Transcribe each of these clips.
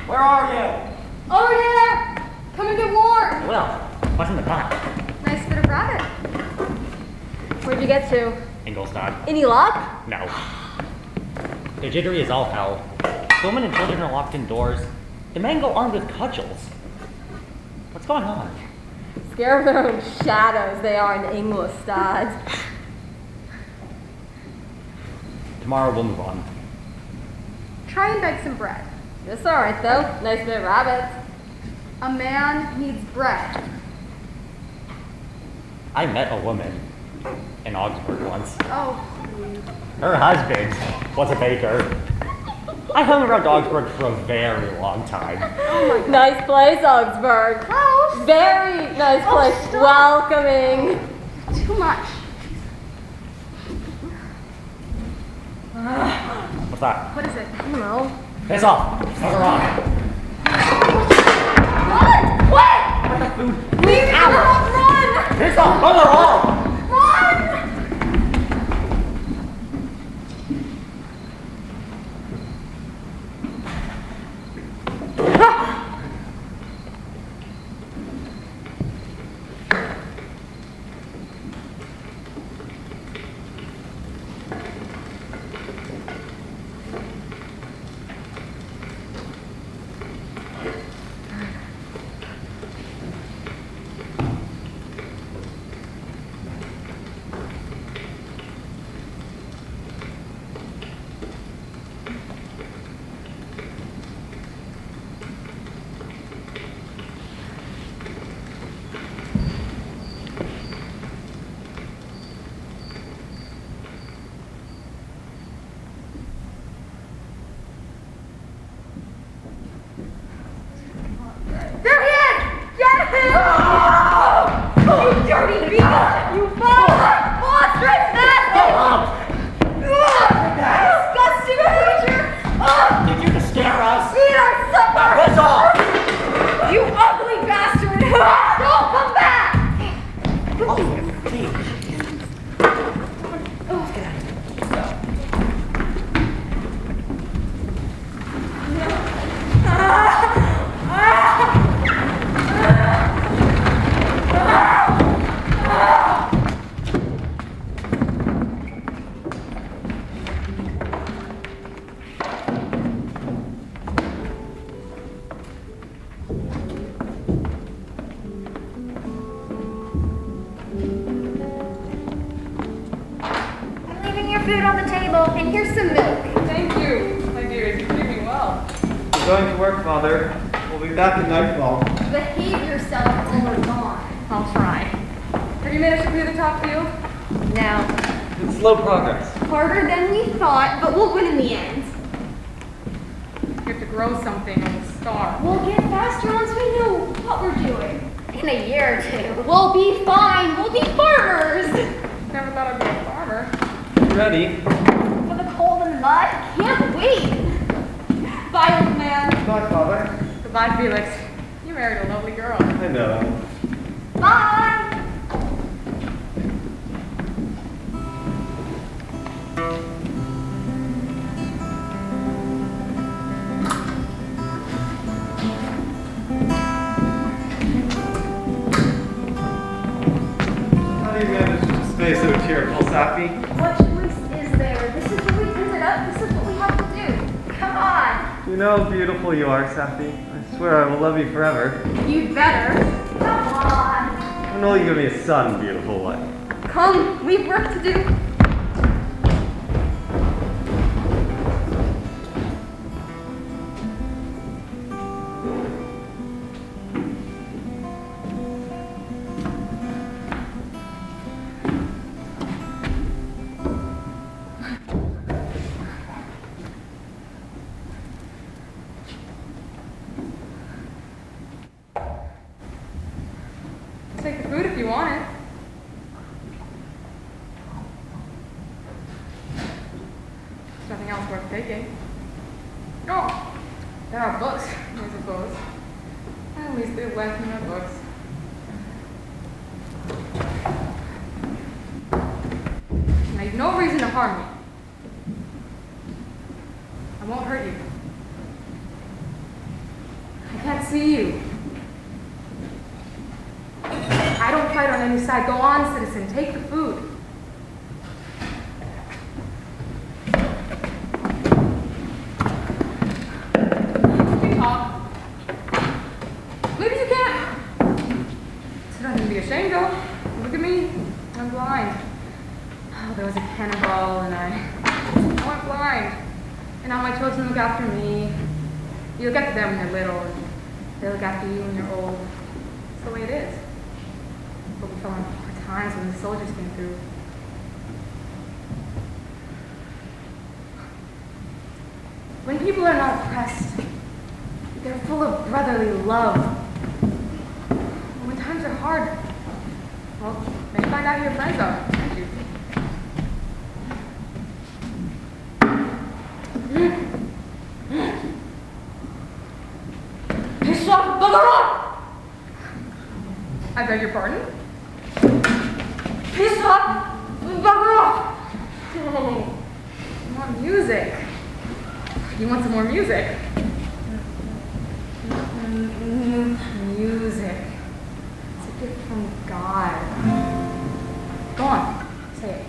Where are you? Over there! Come and get warm! Well, what's in the pot? Nice bit of rabbit. Where'd you get to? Ingolstadt. Any luck? No. The jittery is all hell. The women and children are locked indoors. The men go armed with cudgels. What's going on? Scared of their own shadows, they are in Ingolstadt. Tomorrow we'll move on. Try and beg some bread. It's alright though. Nice bit of rabbit. A man needs bread. I met a woman in Augsburg once. Oh, please. Her husband was a baker. I hung around Augsburg for a very long time. Oh my God. Nice place, Augsburg. Close. Very nice place. Stop. Welcoming. Too much. What's that? What is it? I don't know. Piss off! Fuck her off! Run! What? What the food? Leave me alone! Run! Piss off! Fuck her off! Run! Father. We'll be back at nightfall. Behave yourself or we're gone. I'll try. Have you managed to clear the top field? No. It's slow progress. Harder than we thought, but we'll win in the end. You have to grow something on the star. We'll get faster once we know what we're doing. in a year or two. We'll be fine. We'll be farmers. Never thought I'd be a farmer. Ready? For the cold and mud? Can't wait. Bye, old man. Bye, Father. Goodbye, Felix. You married a lovely girl. I know. Bye. How do you manage to stay so cheerful, Sappy? What choice is there? This is what we ended up. This is what we have to do. Come on. You know how beautiful you are, Sappy. I swear I will love you forever. You'd better. Come on. And will you give me a son, beautiful one? Come, we've work to do. Take the food if you want it. There's nothing else worth taking. Oh, there are books, I suppose. At least they left me my books. Now you've no reason to harm me. I won't hurt you. I can't see you. I don't fight on any side. Go on, citizen. Take the food. You can talk. Maybe you can't. It's nothing to be ashamed of. Look at me. I'm blind. Oh, there was a cannonball and I went blind. And now my children look after me. You look after them when they're little, and they look after you when you're old. It's the way it is. But we fell on hard times when the soldiers came through. When people are not oppressed, they're full of brotherly love. But when times are hard, well, maybe find out who your friends are. Thank you. Piss off, bugger off! I beg your pardon? Piss off, bugger off! Oh, I want music. You want some more music? Music. It's a gift from God. Go on, say it.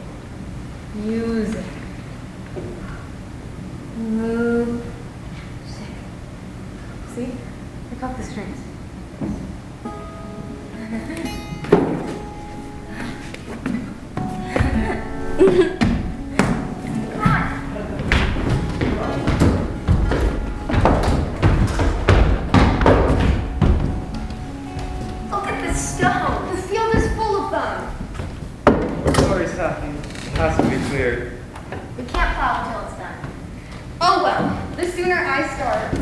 Music. Music. See? Pick up the strings. Look at this stone. The field is full of them. Sorry, Sappy. It has to be cleared. We can't plow until it's done. Oh well, the sooner I start.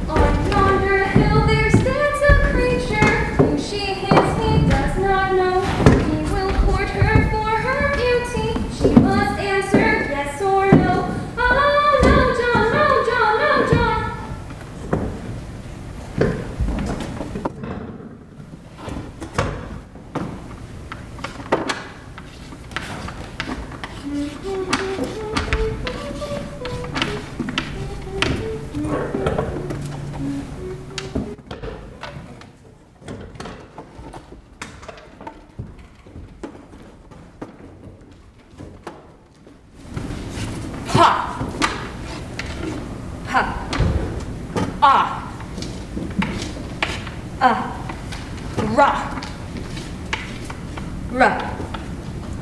On yonder hill there stands a creature whom she his he does not know. He will court her for her beauty. She must answer yes or no. Oh no, John, no, John, no, John. Ha! Ha! Ah! Ra! Ra!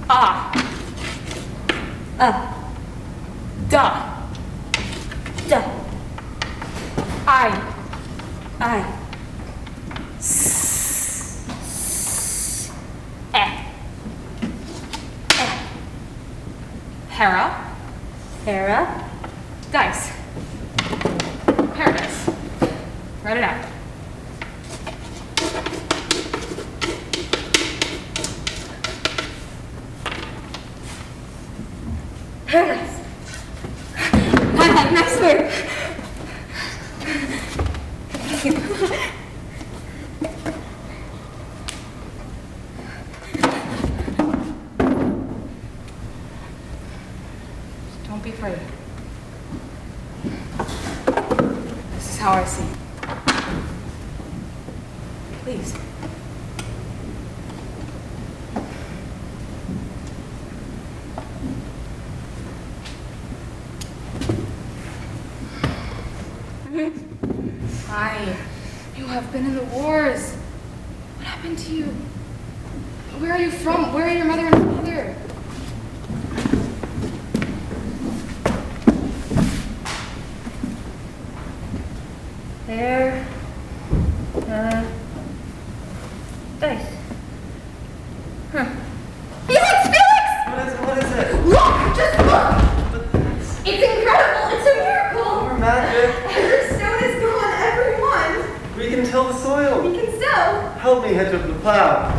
Ah! Da! Da! I. Hera. Hera. Dice. Paradise. Write it out. Careless. Twilight, nice work. Don't be afraid. This is how I see. Please. You have been in the wars. What happened to you? Where are you from? Where are your mother and father? There. Dice. Huh. Felix! Felix! What is it? Look! Just look! It's incredible! It's a miracle! We're magic. Every stone is gone, every one! We can till the soil. We can sow! Help me hitch up the plow.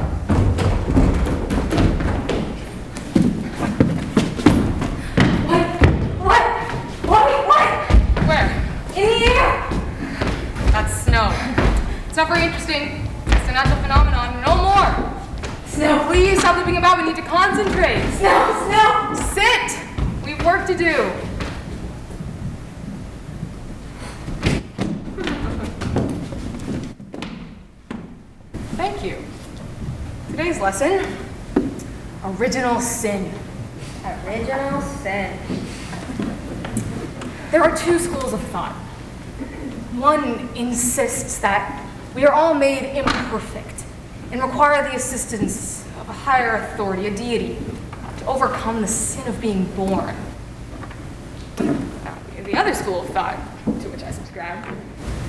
What? Where? In the air! That's snow. It's not very interesting. It's a natural phenomenon. No more. Snow! Please stop looping about. We need to concentrate. Snow! Sit. We've work to do. Thank you. Today's lesson, original sin. Original sin. There are two schools of thought. One insists that we are all made imperfect and require the assistance of a higher authority, a deity, to overcome the sin of being born. Now, the other school of thought, to which I subscribe,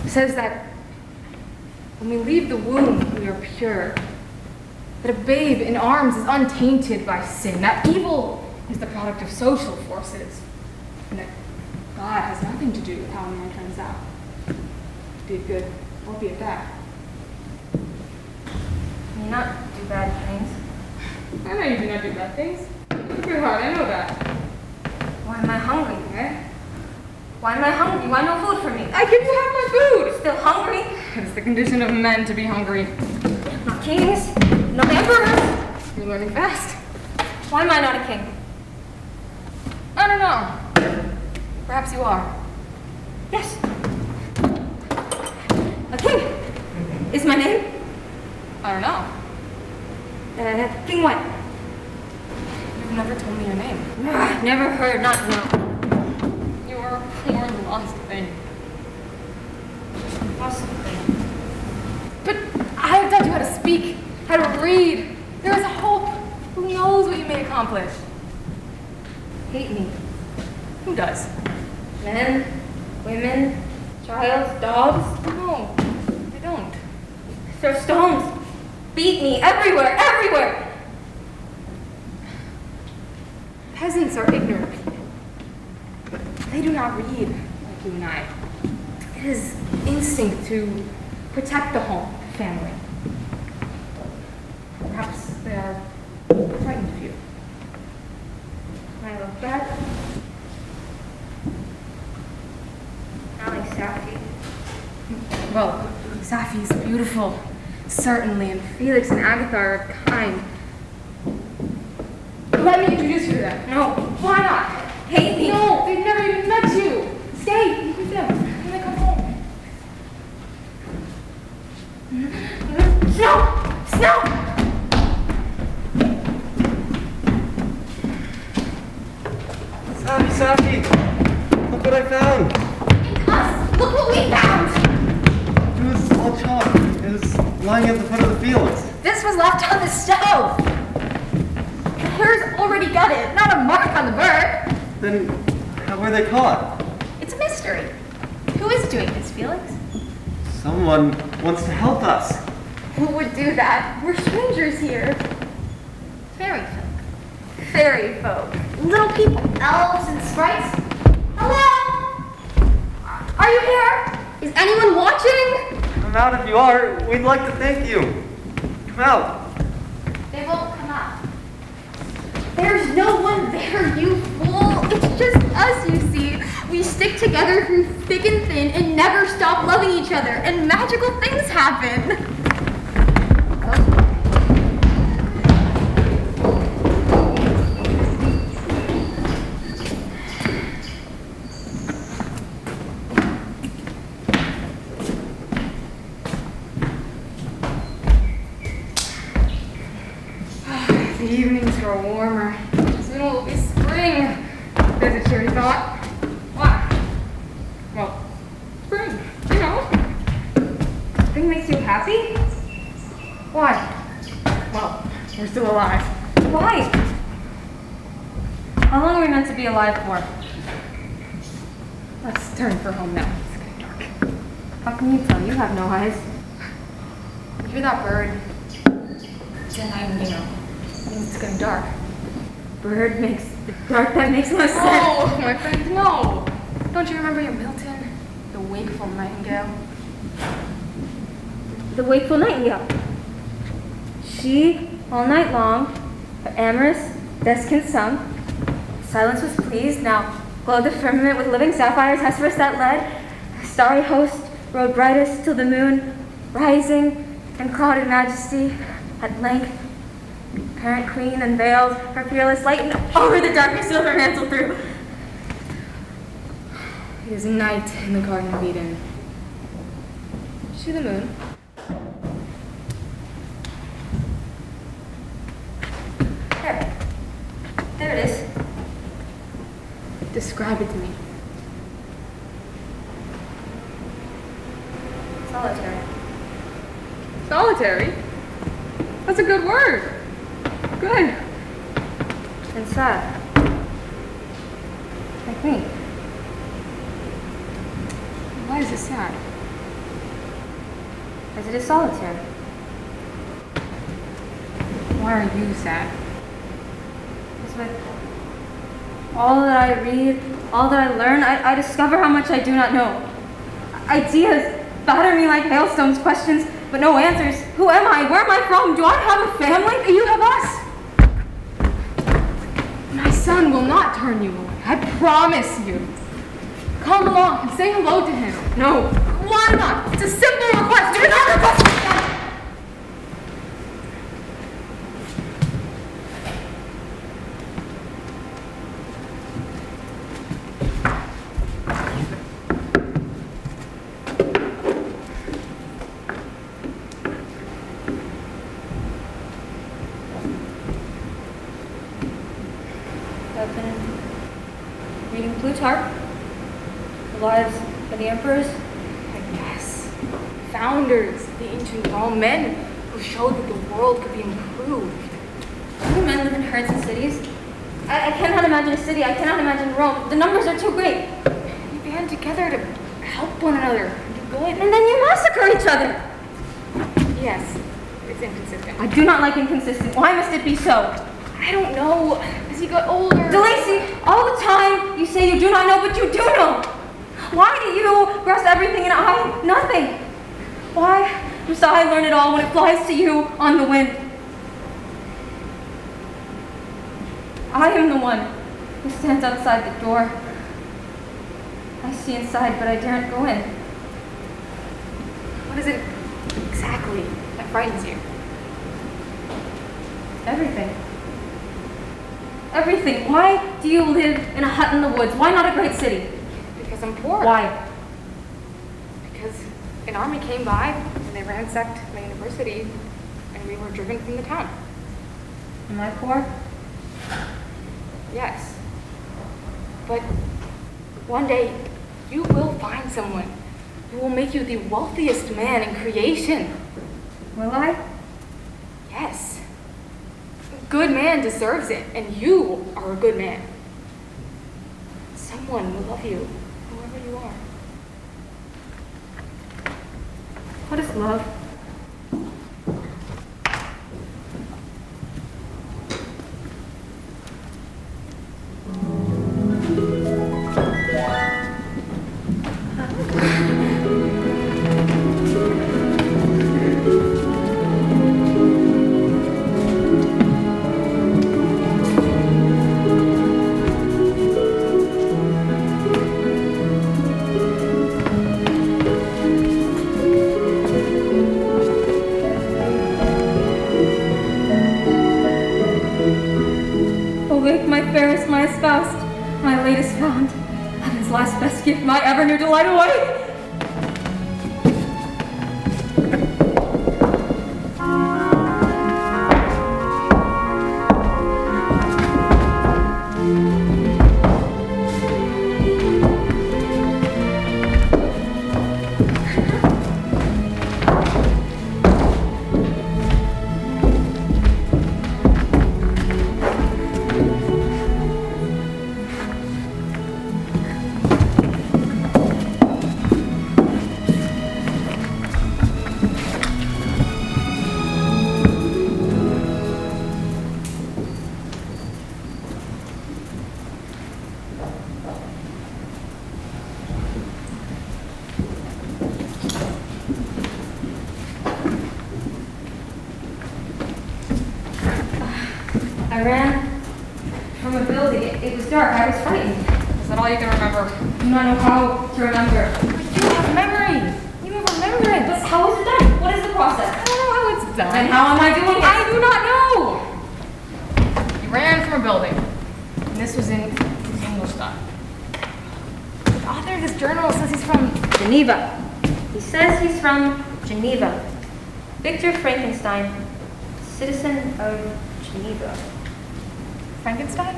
says that when we leave the womb, we are pure, that a babe in arms is untainted by sin, that evil is the product of social forces, and that God has nothing to do with how a man turns out. Be it good or be it bad. You not do bad things. I know you do not do bad things. Look your heart, I know that. Why am I hungry, eh? Why am I hungry? Why no food for me? I give you half my food! Still hungry? It's the condition of men to be hungry. Not kings, no emperors. You're learning fast. Why am I not a king? I don't know. Perhaps you are. Yes. A king is my name. I don't know. King what? You've never told me your name. Never heard, not know. You are a poor lost thing. Lost thing. But I have taught you how to speak, how to read. There is hope. Who knows what you may accomplish? Hate me. Who does? Men, women, child, dogs. No, they don't. Throw stones. Beat me everywhere, everywhere. Peasants are ignorant people. They do not read like you and I. It is instinct to protect the home, the family. Perhaps they are frightened of you. I look bad. I like Safi. Well, Safi is beautiful, certainly, and Felix and Agatha are kind. Let me introduce you to them. No. Why not? Hate me. No, they've never even met you. Stay, meet with them when they come home. Snow! Snow! Safi, look what I found. And us! Look what we found! It was all chalk. It was lying at the foot of the fields. This was left on the stove. The hair's already gutted, not a mark on the bird. Then how were they caught? It's a mystery. Who is doing this, Felix? Someone wants to help us. Who would do that? We're strangers here. Fairy folk. Fairy folk. Little people. Elves and sprites. Hello? Are you here? Is anyone watching? Come out if you are. We'd like to thank you. Come out. They won't come out. There's no one there, you fool. It's just us, you see. We stick together through thick and thin and never stop loving each other, and magical things happen. The evenings grow warmer. Soon it will be spring. There's a cheery thought. Why? Well, spring, you know. Spring makes you happy? Why? Well, we're still alive. Why? How long are we meant to be alive for? Let's turn for home now. It's getting dark. How can you tell? You have no eyes. You hear that bird? It's a nightingale. It's getting dark. Bird makes the dark. That makes no sense. Oh, my friend, no. Don't you remember your Milton? The wakeful nightingale. The wakeful nightingale. She, all night long, her amorous, descant sung. Silence was pleased, now glowed the firmament with living sapphires, Hesperus that led. A starry host rode brightest till the moon, rising in clouded majesty, at length, parent queen unveiled her fearless light, and over the darkness silver mantle threw. It is night in the Garden of Eden. See the moon? There it is. Describe it to me. Solitary. Solitary? That's a good word. Good. And sad. Like me. Why is it sad? As it is solitary. Why are you sad? Because with all that I read, all that I learn, I discover how much I do not know. Ideas batter me like hailstones, questions, but no answers. Who am I? Where am I from? Do I have a family? You have us. My son will not turn you away. I promise you. Come along and say hello to him. No. Why not? It's a simple request. Do not request it. I've been reading Plutarch, the lives of the emperors. Yes. Founders, the ancient Rome, men who showed that the world could be improved. Do men live in herds and cities? I cannot imagine a city. I cannot imagine Rome. The numbers are too great. We band together to help one another and do good. And then you massacre each other. Yes, it's inconsistent. I do not like inconsistent. Why must it be so? I don't know. As you got older. DeLacy, all the time you say you do not know, but you do know. Why do you grasp everything and I nothing? Why must I learn it all when it flies to you on the wind? I am the one who stands outside the door. I see inside, but I daren't go in. What is it exactly that frightens you? Everything. Everything. Why do you live in a hut in the woods? Why not a great city? Because I'm poor. Why? Because an army came by and they ransacked my university and we were driven from the town. Am I poor? Yes. But one day you will find someone who will make you the wealthiest man in creation. Will I? Yes. A good man deserves it, and you are a good man. Someone will love you, whoever you are. What is love? is found. Heaven's last best gift my ever new delight away. I ran from a building. It was dark. I was frightened. Is that all you can remember? I do not know how to remember. You have memory. You have remembrance. But how is it done? What is the process? I don't know how it's done. And how am I doing it? I do not know. You ran from a building. And this was in English time. The author of this journal says he's from Geneva. He says he's from Geneva. Victor Frankenstein, citizen of Geneva. Frankenstein?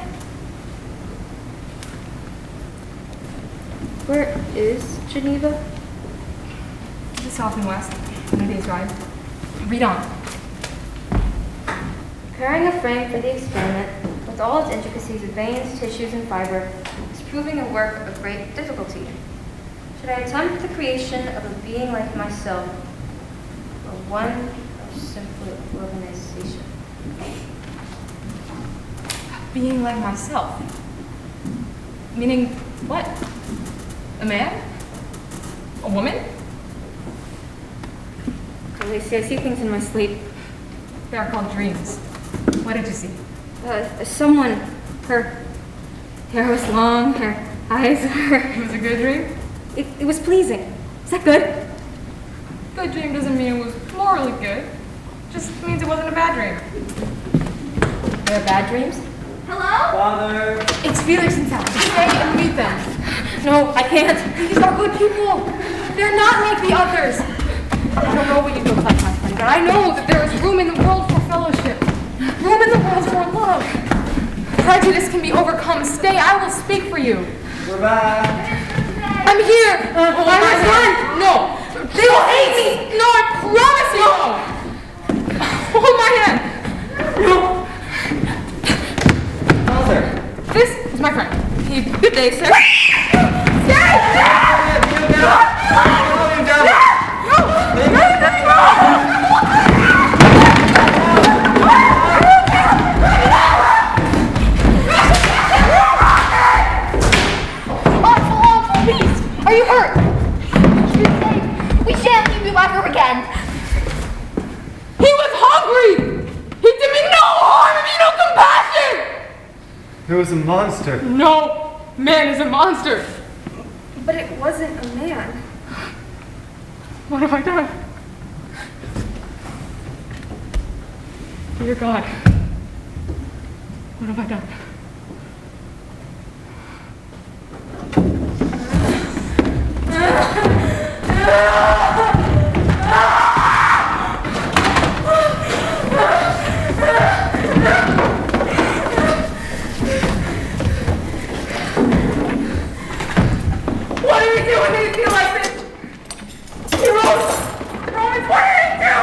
Where is Geneva? It's south and west. In a day's ride. Read on. Preparing a frame for the experiment, with all its intricacies of veins, tissues, and fiber, is proving a work of great difficulty. Should I attempt the creation of a being like myself, or one of simple organization? Being like myself. Meaning what? A man? A woman? Lacey, I see things in my sleep. They are called dreams. What did you see? Someone, her hair was long, her eyes were... It was a good dream? It was pleasing. Is that good? Good dream doesn't mean it was morally good. Just means it wasn't a bad dream. There are bad dreams? Hello? Father! It's Felix and Sally. Stay and meet them. No, I can't. These are good people. They're not like the others. I don't know what you look like, my friend, but I know that there is room in the world for fellowship. Room in the world for love. Prejudice can be overcome. Stay, I will speak for you. We're back! I'm here. I'm my friend. No. They will hate me. No, I promise you. Hold my hand. No. Father! This is my friend. Good day, sir. Awful beast! Are you hurt? We shan't leave you ever again. He was hungry! He did me no harm! Have you no compassion? It was a monster. No, man is a monster. But it wasn't a man. What have I done? Dear God, what have I done? What do you do when you feel like this? Romans, what do you do?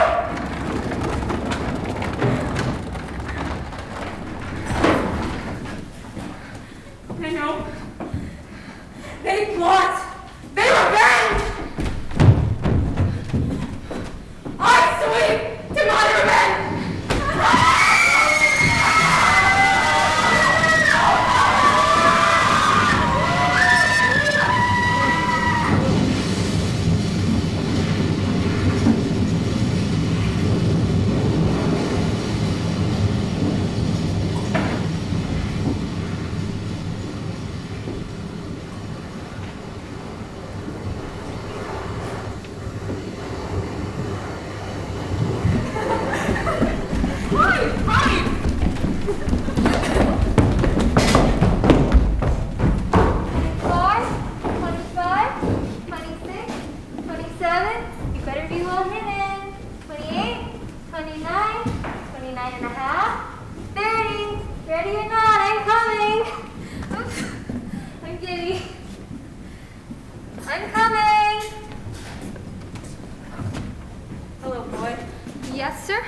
Yes, sir?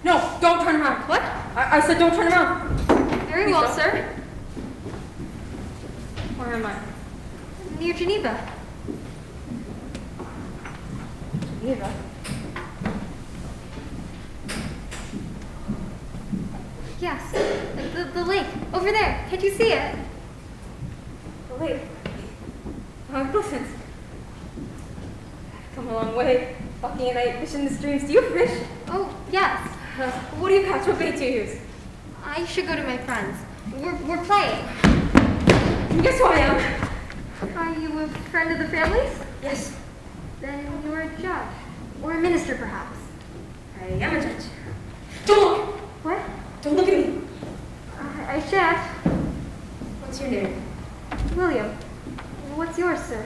No, don't turn around. What? I said don't turn around. Very Please well, don't. sir. Where am I? Near Geneva. Geneva. Yes. The lake. Over there. Can't you see it? The lake. Listen. I've come a long way. Bucky and I fish in the streams. Do you fish? Oh, yes. What do you catch? What bait do you use? I should go to my friends. We're playing. Guess who I am? Are you a friend of the family's? Yes. Then you're a judge. Or a minister, perhaps. I am a judge. Don't look! What? Don't look at me. I shan't. What's your name? William. What's yours, sir?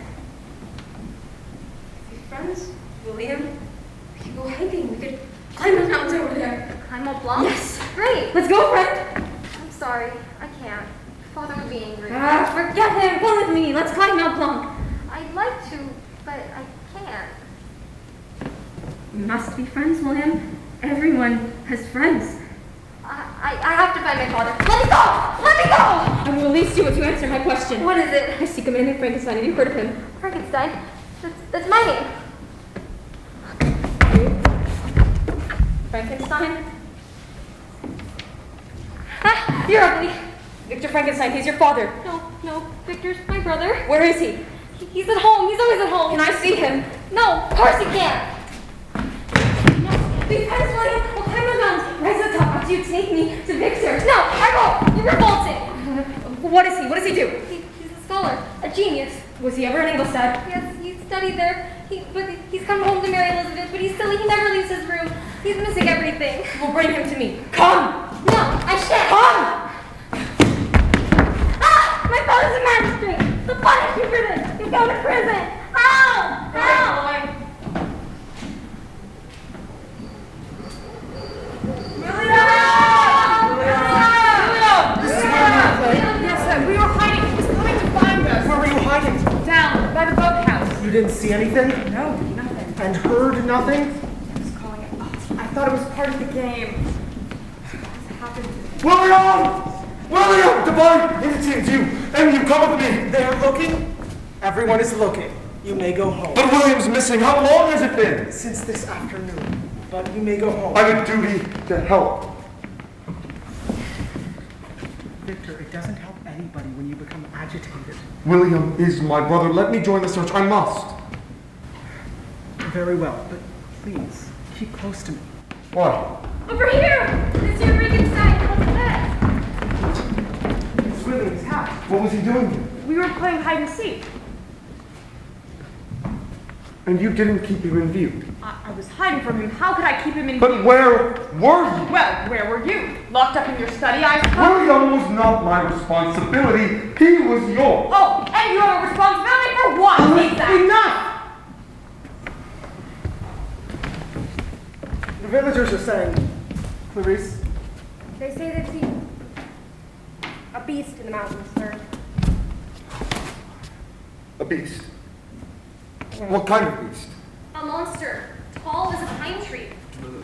Your friends? William? We could go hiking. We could climb the mountains over there. Climb Mont Blanc? Yes. Great. Let's go, friend. I'm sorry. I can't. Father would be angry. Forget him. Come with me. Let's climb Mont Blanc. I'd like to, but I can't. We must be friends, William. Everyone has friends. I have to find my father. Let me go! Let me go! I will release you if you answer my question. What is it? I seek a man named Frankenstein. Have you heard of him? Frankenstein? That's my name. Frankenstein? Ah, you're ugly. Victor Frankenstein, he's your father. No. Victor's my brother. Where is he? He's at home. He's always at home. Can I see him? No, of course you can't. No. Be friends, William. We'll climb the mountain. Rise to the top after you take me to Victor. No, I won't. You're revolting. What is he? What does he do? He's a scholar, a genius. Was he ever in Ingolstadt? Yes, he studied there. But he's come home to marry Elizabeth, but he's silly. He never leaves his room. He's missing everything. We'll bring him to me. Come! No, I shan't. Come! Ah! My father's a magistrate. They'll punish you for this. You'll go to prison. Ow! Ow! Yes, we were hiding. He was coming to find us. Where were you hiding? Down by the boathouse. You didn't see anything? No, nothing. And heard nothing? I was calling it. Oh, I thought it was part of the game. What happened? William! William! Divine! It's you! And you come with me! They're looking? Everyone is looking. You may go home. But William's missing. How long has it been? Since this afternoon. But you may go home. I have a duty to help. Victor, it doesn't help anybody when you become agitated. William is my brother. Let me join the search. I must. Very well, but please, keep close to me. Why? Over here! Monsieur Frankenstein, what's this? It's William's hat. What was he doing here? We were playing hide and seek. And you didn't keep him in view. I was hiding from him. How could I keep him in But view? where were you? Well, where were you? Locked up in your study, I suppose. William was not my responsibility. He was yours. Oh, and you have a responsibility for what? Exactly. Enough! The villagers are saying, Clarice, They say they've seen a beast in the mountains, sir. A beast. What kind of beast? A monster, tall as a pine tree.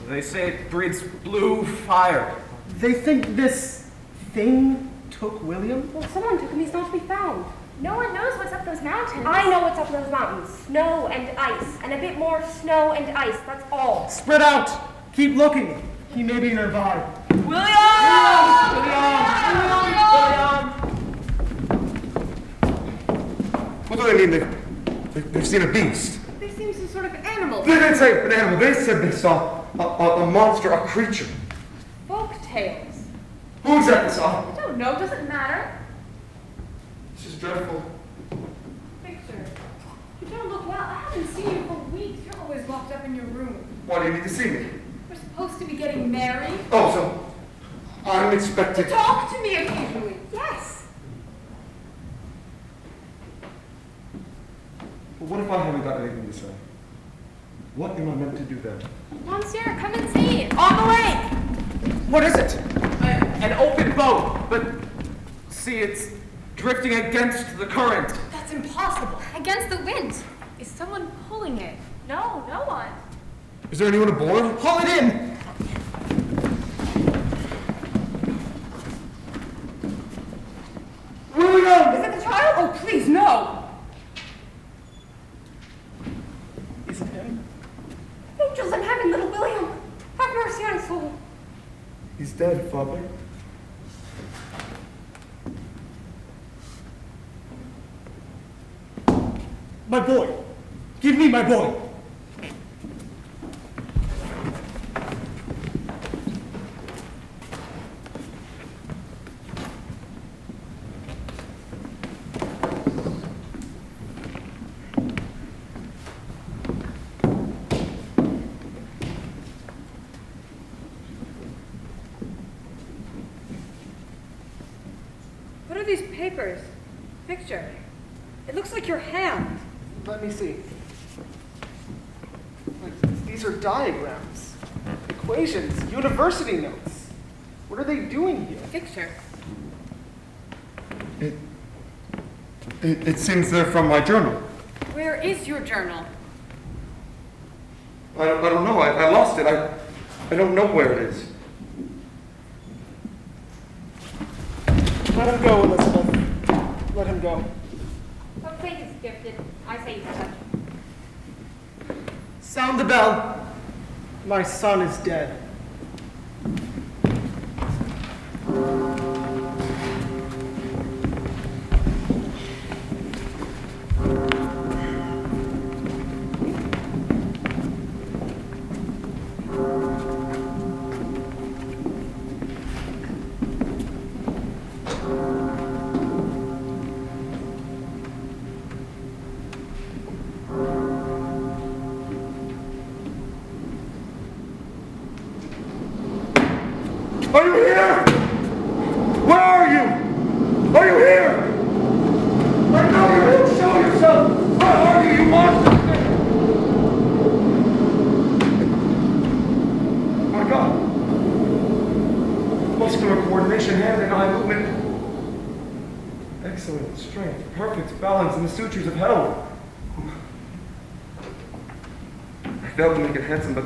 They say it breathes blue fire. they think this thing took William? Well, someone took him. He's not to be found. No one knows what's up those mountains. I know what's up those mountains. Snow and ice. And a bit more snow and ice. That's all. Spread out! Keep looking! He may be nearby. What do they mean? They've seen a beast. They seem some sort of animal. They didn't say an animal. They said they saw a monster, a creature. Folk tales. Who exactly saw? I don't know. Does it matter? This is dreadful. Victor, you don't look well. I haven't seen you for weeks. You're always locked up in your room. Why do you need to see me? We're supposed to be getting married. Oh, so I'm expected. Talk to me occasionally. Yes. But what if I haven't got anything to say? What am I meant to do then? Monsieur, come and see. On the lake. What is it? An open boat, but see, it's drifting against the current. That's impossible. Against the wind. Is someone pulling it? No one. Is there anyone aboard? Haul it in! He's dead, Father. My boy! Give me my boy! What are these papers? Picture. It looks like your hand. Let me see. These are diagrams, equations, university notes. What are they doing here? Picture. It seems they're from my journal. Where is your journal? I don't know. I lost it. I don't know where it is. Let him go, Elizabeth. Let him go. Some say he's gifted. I say he's touched. Sound the bell. My son is dead. Are you here? Where are you? Are you here? I know you're here. Show yourself. Where are you, you monster? My God. Muscular coordination, hand and eye movement. Excellent strength, perfect balance in the sutures of hell. I failed to make it handsome, but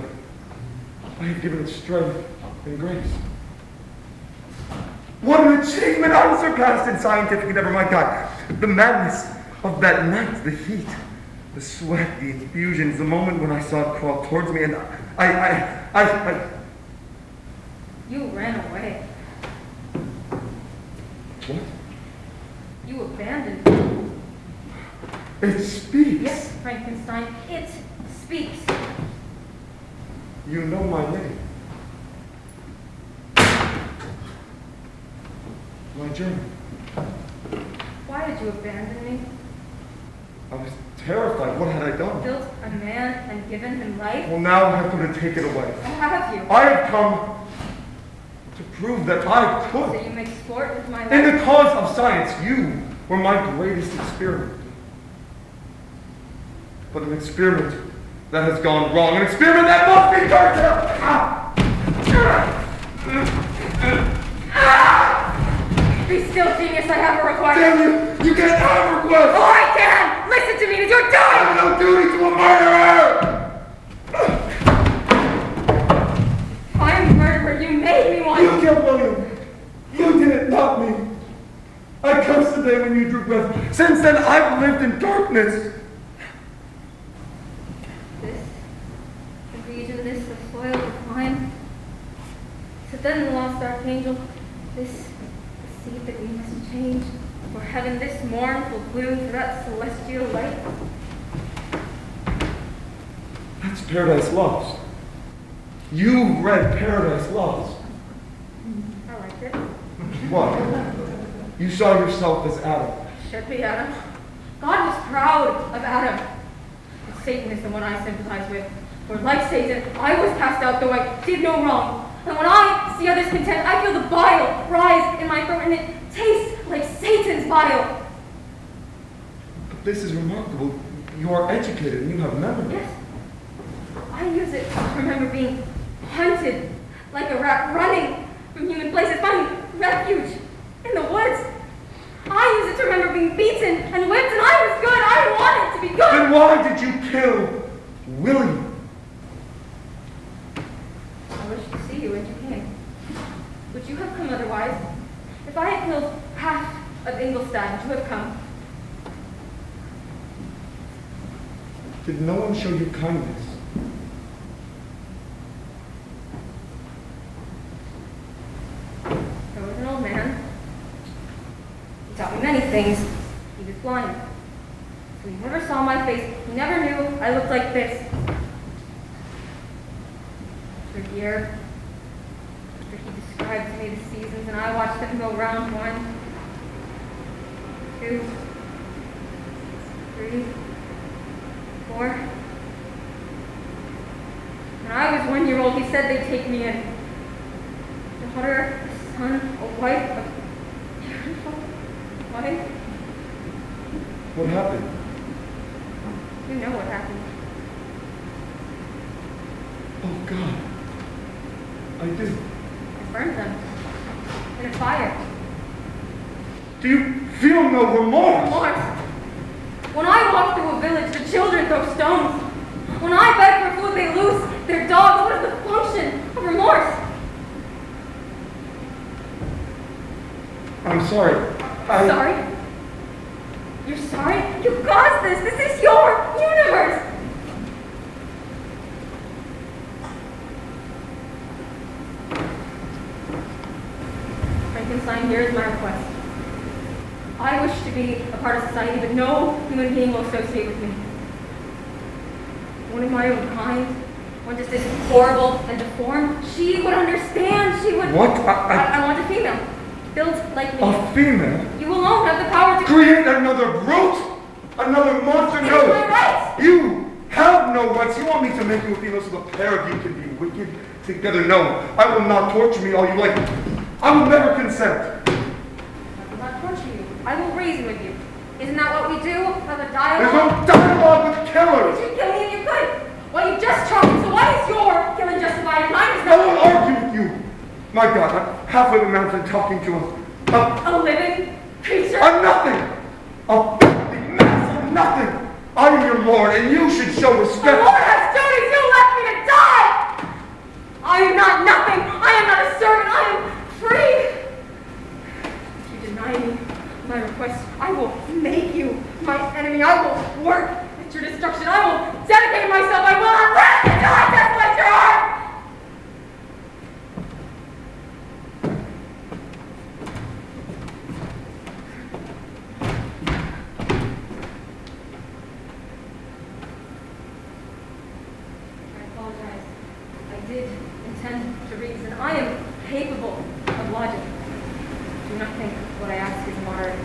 I have given it strength and grace. What an achievement unsurpassed in scientific endeavor, my God. The madness of that night, the heat, the sweat, the infusions, the moment when I saw it crawl towards me, and I You ran away. What? You abandoned me. It speaks. Yes, Frankenstein, it speaks. You know my name. My journey. Why did you abandon me? I was terrified. What had I done? Built a man and given him life? Well, now I have come to take it away. How have you? I have come to prove that I So could. you make sport with my In life? the cause of science, you were my greatest experiment. But an experiment that has gone wrong. An experiment that must be Be still, genius, I have a requirement. Damn you! You can't have a request! Oh, I can! Listen to me, did you do I it? have no duty to a murderer! I'm a murderer, you made me one. You killed William. You did it, not me. I cursed the day when you drew breath. Since then, I've lived in darkness. This, the region, this, the soil, the climb. So then the lost archangel, this, the seed that we must change. For heaven, this mournful gloom, for that celestial light. That's Paradise Lost. You read Paradise Lost. I liked it. What? You saw yourself as Adam. Should be Adam. God was proud of Adam. But Satan is the one I sympathize with. For like Satan, I was cast out though I did no wrong. And when I see others content, I feel the bile rise in my throat and it tastes like Satan's bile. But this is remarkable. You are educated and you have memory. Yes. I use it to remember being hunted like a rat, running from human places, finding refuge in the woods. I use it to remember being beaten and whipped, and I was good. I wanted to be good. Then why did you kill William? I wish to see you when you came. Would you have come otherwise? If I had killed half of Ingolstadt, would you have come? Did no one show you kindness? things, he was blind. So he never saw my face. He never knew I looked like this. After a year, after he described to me the seasons, and I watched them go round 1, 2, 3, 4. When I was 1 year old, he said they'd take me in. A daughter, a son, a wife, a beautiful wife. What happened? You know what happened. Oh, God. I do. I burned them in a fire. Do you feel no remorse? Remorse. When I walk through a village, the children throw stones. When I beg for food, they loose their dogs. What is the function of remorse? I'm sorry. Sorry? You're sorry? You caused this. This is your universe. Frankenstein, here is my request. I wish to be a part of society, but no human being will associate with me. One of my own kind, one just as horrible and deformed, she would understand. She would. What? I want a female, built like me. A female? You alone have the power to Create another brute? Another monster? It is No! my right. You have no rights. You want me to make you a female so the pair of you can be wicked together? No. I will not torture me all you like. I will never consent. I will not torture you. I will reason with you. Isn't that what we do? Have a There's dialogue? no dialogue with killers. You kill me if you could. Well, you just charged me, so why is your killing justified and mine is I not? will argue with you. My God, I'm halfway the mountain talking to A living creature? a nothing. A filthy mass of nothing. I am your lord, and you should show The respect. Lord has duties. You left me to die. I am not nothing. I am not a servant. I am free. If you deny me my request, I will make you my enemy. I will work at your destruction. I will dedicate myself. I will not rest until I desolate your heart. I apologize. I did intend to reason. I am capable of logic. Do not think what I ask is moderate.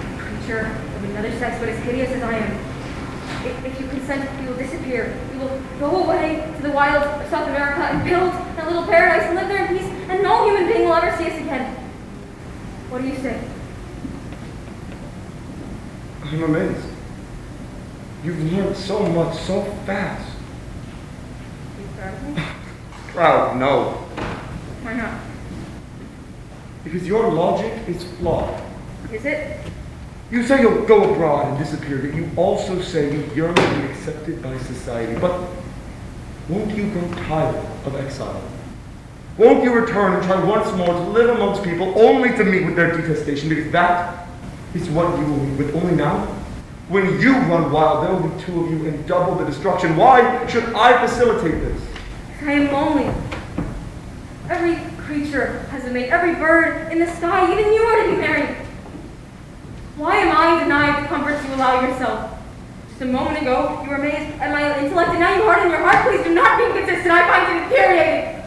A creature of another sex, but as hideous as I am. If you consent, you will disappear. You will go away to the wilds of South America and build a little paradise and live there in peace, and no human being will ever see us again. What do you say? I'm amazed. You've learned so much so fast. Are you proud of me? Proud, no. Why not? Because your logic is flawed. Is it? You say you'll go abroad and disappear, but you also say you yearn to be accepted by society. But won't you grow tired of exile? Won't you return and try once more to live amongst people only to meet with their detestation? Because that is what you will meet with. Only now, when you run wild, there will be two of you and double the destruction. Why should I facilitate this? I am lonely. Every creature has a mate. Every bird in the sky, even you are to be married. Why am I denied the comforts you allow yourself? Just a moment ago, you were amazed at my intellect, and now you harden your heart. Please do not be inconsistent. I find it infuriating.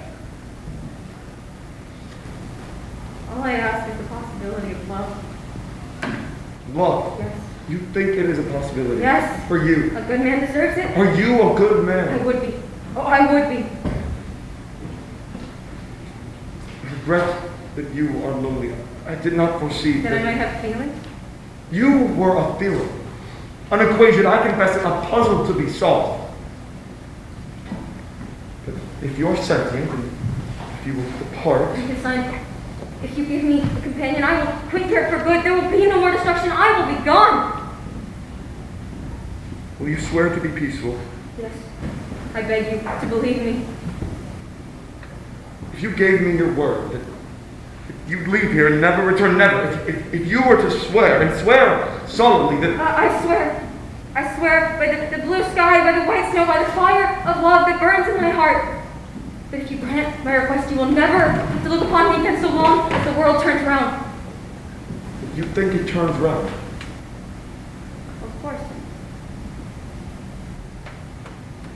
All I ask is the possibility of love. Love. Yes. You think it is a possibility? Yes. For you. A good man deserves it. Are you a good I man? would be. Oh, I would be. I regret that you are lonely. I did not foresee That I might have feelings. You were a feeling. An equation, I confess, a puzzle to be solved. But if you're sentient, and if you will depart, Frankenstein, if you give me a companion, I will quit here for good. There will be no more destruction. I will be gone. will you swear to be peaceful? Yes. I beg you to believe me. If you gave me your word that you'd leave here and never return, never, if you were to swear, and swear solemnly that... I swear by the blue sky, by the white snow, by the fire of love that burns in my heart, that if you grant my request, you will never have to look upon me again so long as the world turns around. You think it turns round? Of course.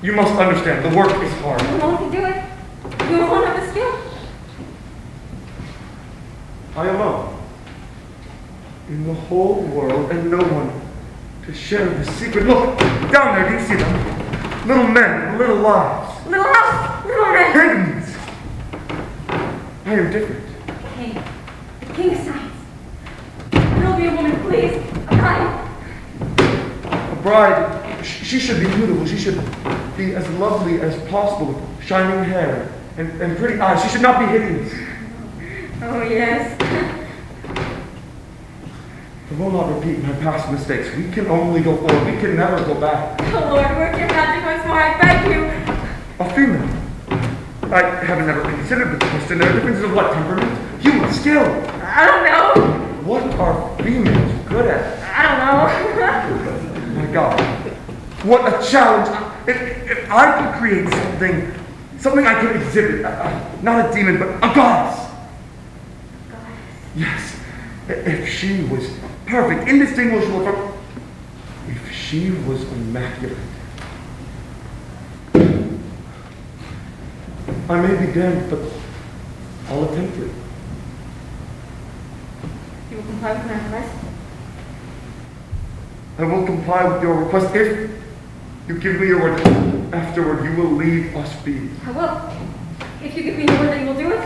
You must understand, the work is hard. You won't do it. You won't have the skill. I am alone in the whole world, and no one to share the secret. Look, down there, do you see them? Little men, little lives. Little house, little man. Pagans. I am different. King. The king of science. Will be a woman, please. A bride. A bride, she should be beautiful. She should be as lovely as possible, with shining hair and pretty eyes. She should not be hideous. Oh, yes. I will not repeat my past mistakes. We can only go forward. We can never go back. Oh, Lord, work your magic once more, I beg you. A female. I haven't ever considered the question. There are differences of what? Temperament? Human skill. I don't know. What are females good at? I don't know. My God. What a challenge. If I could create something I could exhibit, not a demon, but a goddess. Yes. If she was perfect, indistinguishable from... If she was immaculate. I may be damned, but I'll attempt it. You will comply with my request? I will comply with your request if you give me your word. Afterward, you will leave us be. I will. If you give me your word that you will do it.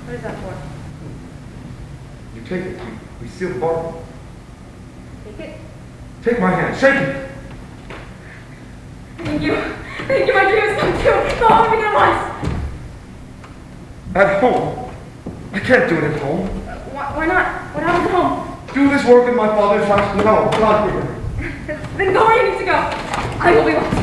What is that for? You take it. We seal the bargain. Take it. Take my hand. Shake it. Thank you. Thank you, my dream has come true. Go home with me at once. At home? I can't do it at home. Why not? What happens at home? Do this work in my father's house? No, God forbid. Then go where you need to go. I will be watching.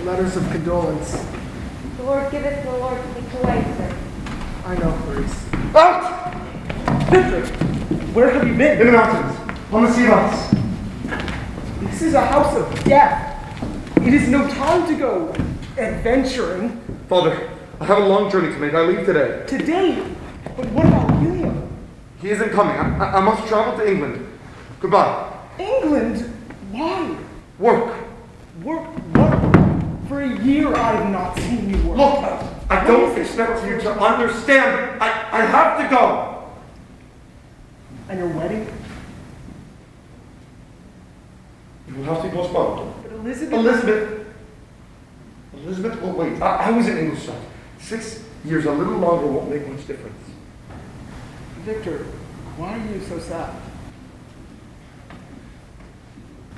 Letters of condolence. The Lord giveth, the Lord takes away, sir. I know, Clarice. Out! Victor! Where have you been? In the mountains. On the sea ice. This is a house of death. It is no time to go adventuring. Father, I have a long journey to make. I leave today. Today? But what about William? He isn't coming. I must travel to England. Goodbye. England? Why? Work. Work? What? For a year I have not seen you work. Look, I don't expect you to understand. I have to go. And your wedding? It will have to be postponed. But Elizabeth... Elizabeth will wait. I was an English child. 6 years, a little longer won't make much difference. Victor, why are you so sad?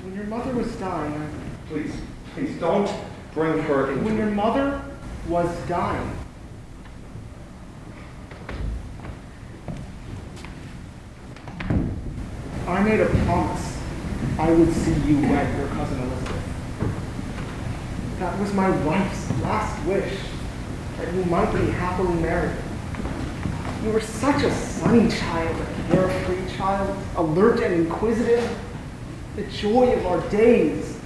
When your mother was dying... Please don't bring her into... When your mother was dying... I made a promise I would see you wed your cousin Elizabeth. That was my wife's last wish, that you might be happily married. You were such a sunny child, a carefree child, alert and inquisitive, the joy of our days.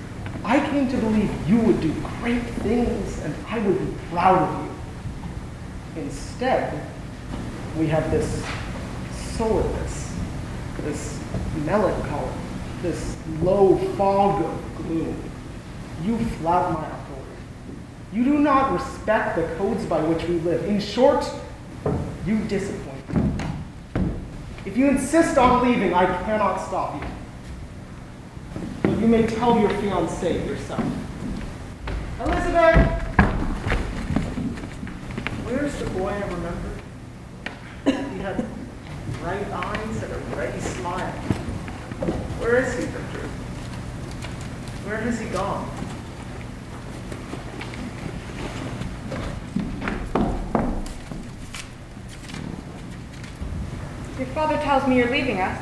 I came to believe you would do great things and I would be proud of you. Instead, we have this sordidness, this melancholy, this low fog of gloom. You flout my authority. You do not respect the codes by which we live. In short, you disappoint me. If you insist on leaving, I cannot stop you. But you may tell your fiancée yourself. Elizabeth! Where's the boy I remembered? He had bright eyes and a ready smile. Where is he, Victor? Where has he gone? Your father tells me you're leaving us.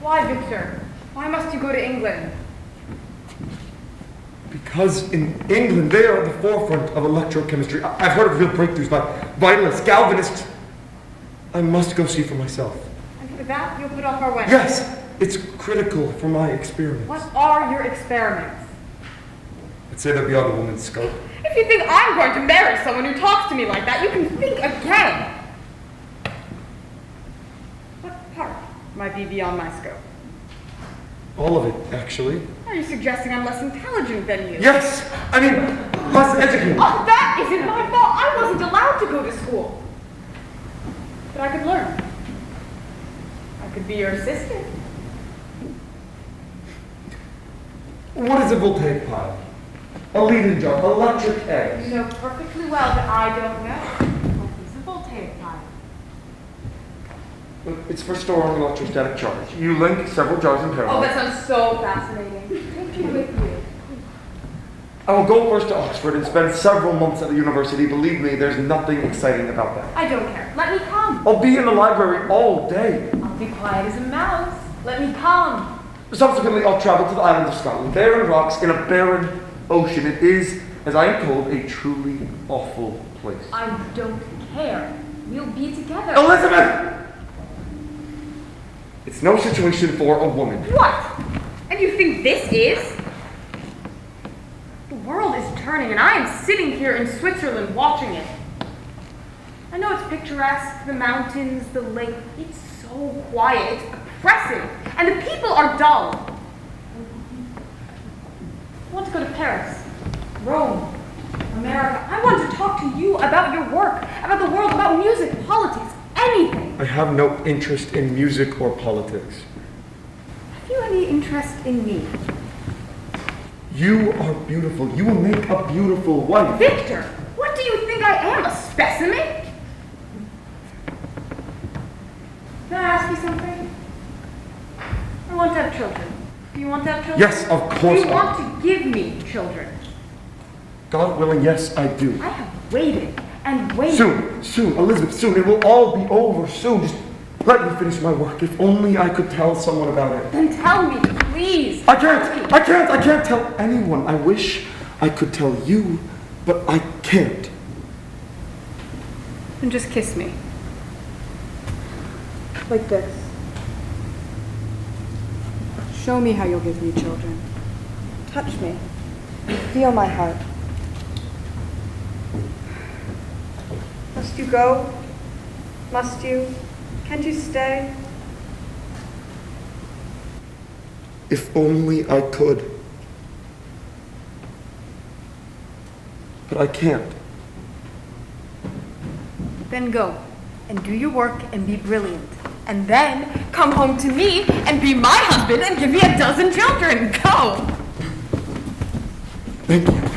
Why, Victor? Why must you go to England? Because in England, they are at the forefront of electrochemistry. I've heard of real breakthroughs by vitalists, galvanists. I must go see for myself. And for that, you'll put off our wedding? Yes, it's critical for my experiments. What are your experiments? I'd say they're beyond a woman's scope. If you think I'm going to marry someone who talks to me like that, you can think again. What part might be beyond my scope? All of it, actually. Are you suggesting I'm less intelligent than you? Yes! I mean, less educated. Oh, that isn't my fault. I wasn't allowed to go to school. But I could learn. I could be your assistant. What is a voltaic pile? A Leiden jar, electric eggs. You know perfectly well that I don't know. What is a voltaic pile? It's for storing electrostatic charge. You link several jars in parallel. Oh, that sounds so fascinating. Take me with you. I will go first to Oxford and spend several months at the university. Believe me, there's nothing exciting about that. I don't care. Let me come. I'll be in the library all day. I'll be quiet as a mouse. Let me come. Subsequently, I'll travel to the island of Scotland, barren rocks in a barren ocean. It is, as I am told, a truly awful place. I don't care. We'll be together. Elizabeth! It's no situation for a woman. What? And you think this is? The world is turning and I am sitting here in Switzerland watching it. I know it's picturesque, the mountains, the lake. It's so quiet, it's oppressive, and the people are dull. I want to go to Paris, Rome, America. I want to talk to you about your work, about the world, about music, politics, anything. I have no interest in music or politics. Have you any interest in me? You are beautiful. You will make a beautiful wife. Victor, what do you think I am, a specimen? Can I ask you something? I want to have children. Do you want to have children? Yes, of course. Do you want to give me children? God willing, yes, I do. I have waited and waited. Soon, Elizabeth, soon. It will all be over soon. Just let me finish my work. If only I could tell someone about it. Then tell me, please. I can't tell anyone. I wish I could tell you, but I can't. Then just kiss me. Like this. Show me how you'll give me children. Touch me. Feel my heart. Must you go? Must you? Can't you stay? If only I could. But I can't. Then go and do your work and be brilliant. And then come home to me and be my husband and give me a dozen children. Go! Thank you.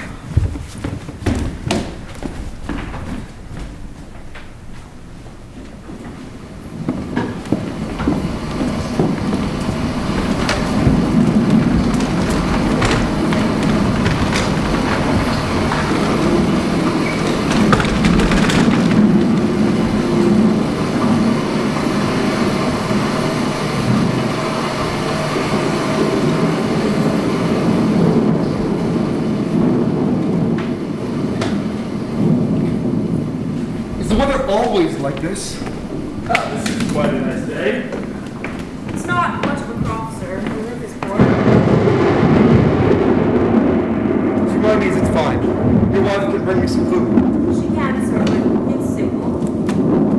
Always like this. This is quite a nice day. It's not much of a crop, sir. The roof is poor. For my needs, it's fine. Your wife can bring me some food. She can, sir, but it's simple.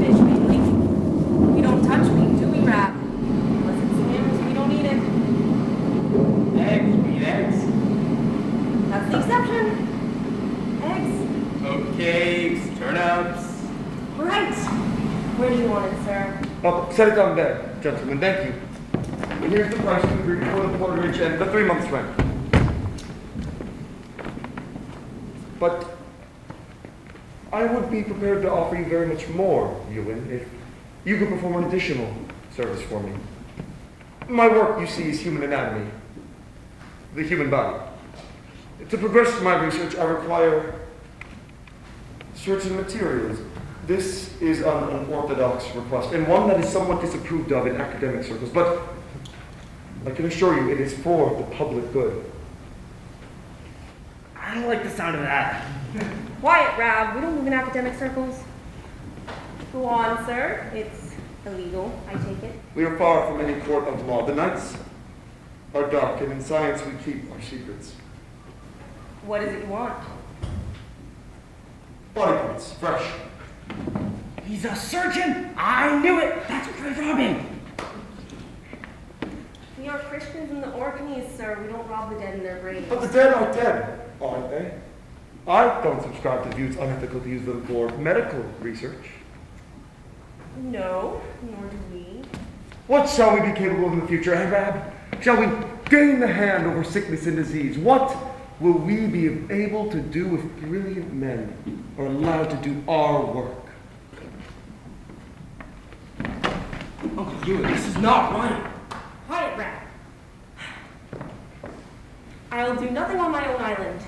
Fish mainly. We don't touch meat, do we, Rap? Unless it's hymns, we don't eat it. Eggs, we eat eggs. That's the exception. Eggs. Oatcakes, turnips. Right. Where do you want it, sir? Oh, set it down there, gentlemen, thank you. And here's the price we agreed for the mortgage and the 3 months' rent. But I would be prepared to offer you very much more, Ewan, if you could perform an additional service for me. My work, you see, is human anatomy, the human body. To progress my research, I require certain materials. This is an unorthodox request, and one that is somewhat disapproved of in academic circles, but I can assure you it is for the public good. I don't like the sound of that. Quiet, Rab. We don't move in academic circles. Go on, sir. It's illegal, I take it. We are far from any court of law. The nights are dark, and in science we keep our secrets. What is it you want? Body parts, fresh. He's a surgeon! I knew it! That's grave robbing! We are Christians in the Orkneys, sir. We don't rob the dead in their graves. But the dead are dead, aren't they? I don't subscribe to views unethical to use them for medical research. No, nor do we. What shall we be capable of in the future, Arab? Shall we gain the hand over sickness and disease? What will we be able to do if brilliant men are allowed to do our work? Uncle Ewan, this is not right. Quiet, Rab. I'll do nothing on my own island.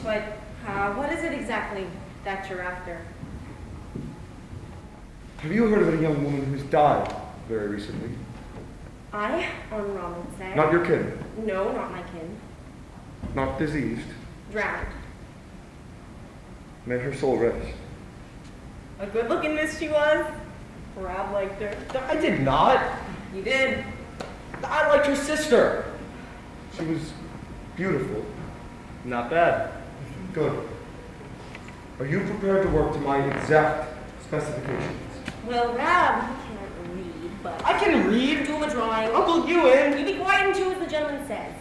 But what is it exactly that you're after? Have you heard of a young woman who's died very recently? I, on Robinson. Not your kin. No, not my kin. Not diseased. Drowned. May her soul rest. A good-looking miss she was. Rab liked her. I did not. You did. I liked her sister. She was beautiful. Not bad. Good. Are you prepared to work to my exact specifications? Well, Rab, he can't read, but I can read. do him a drawing. Uncle Ewan. You be quiet and do as the gentleman says.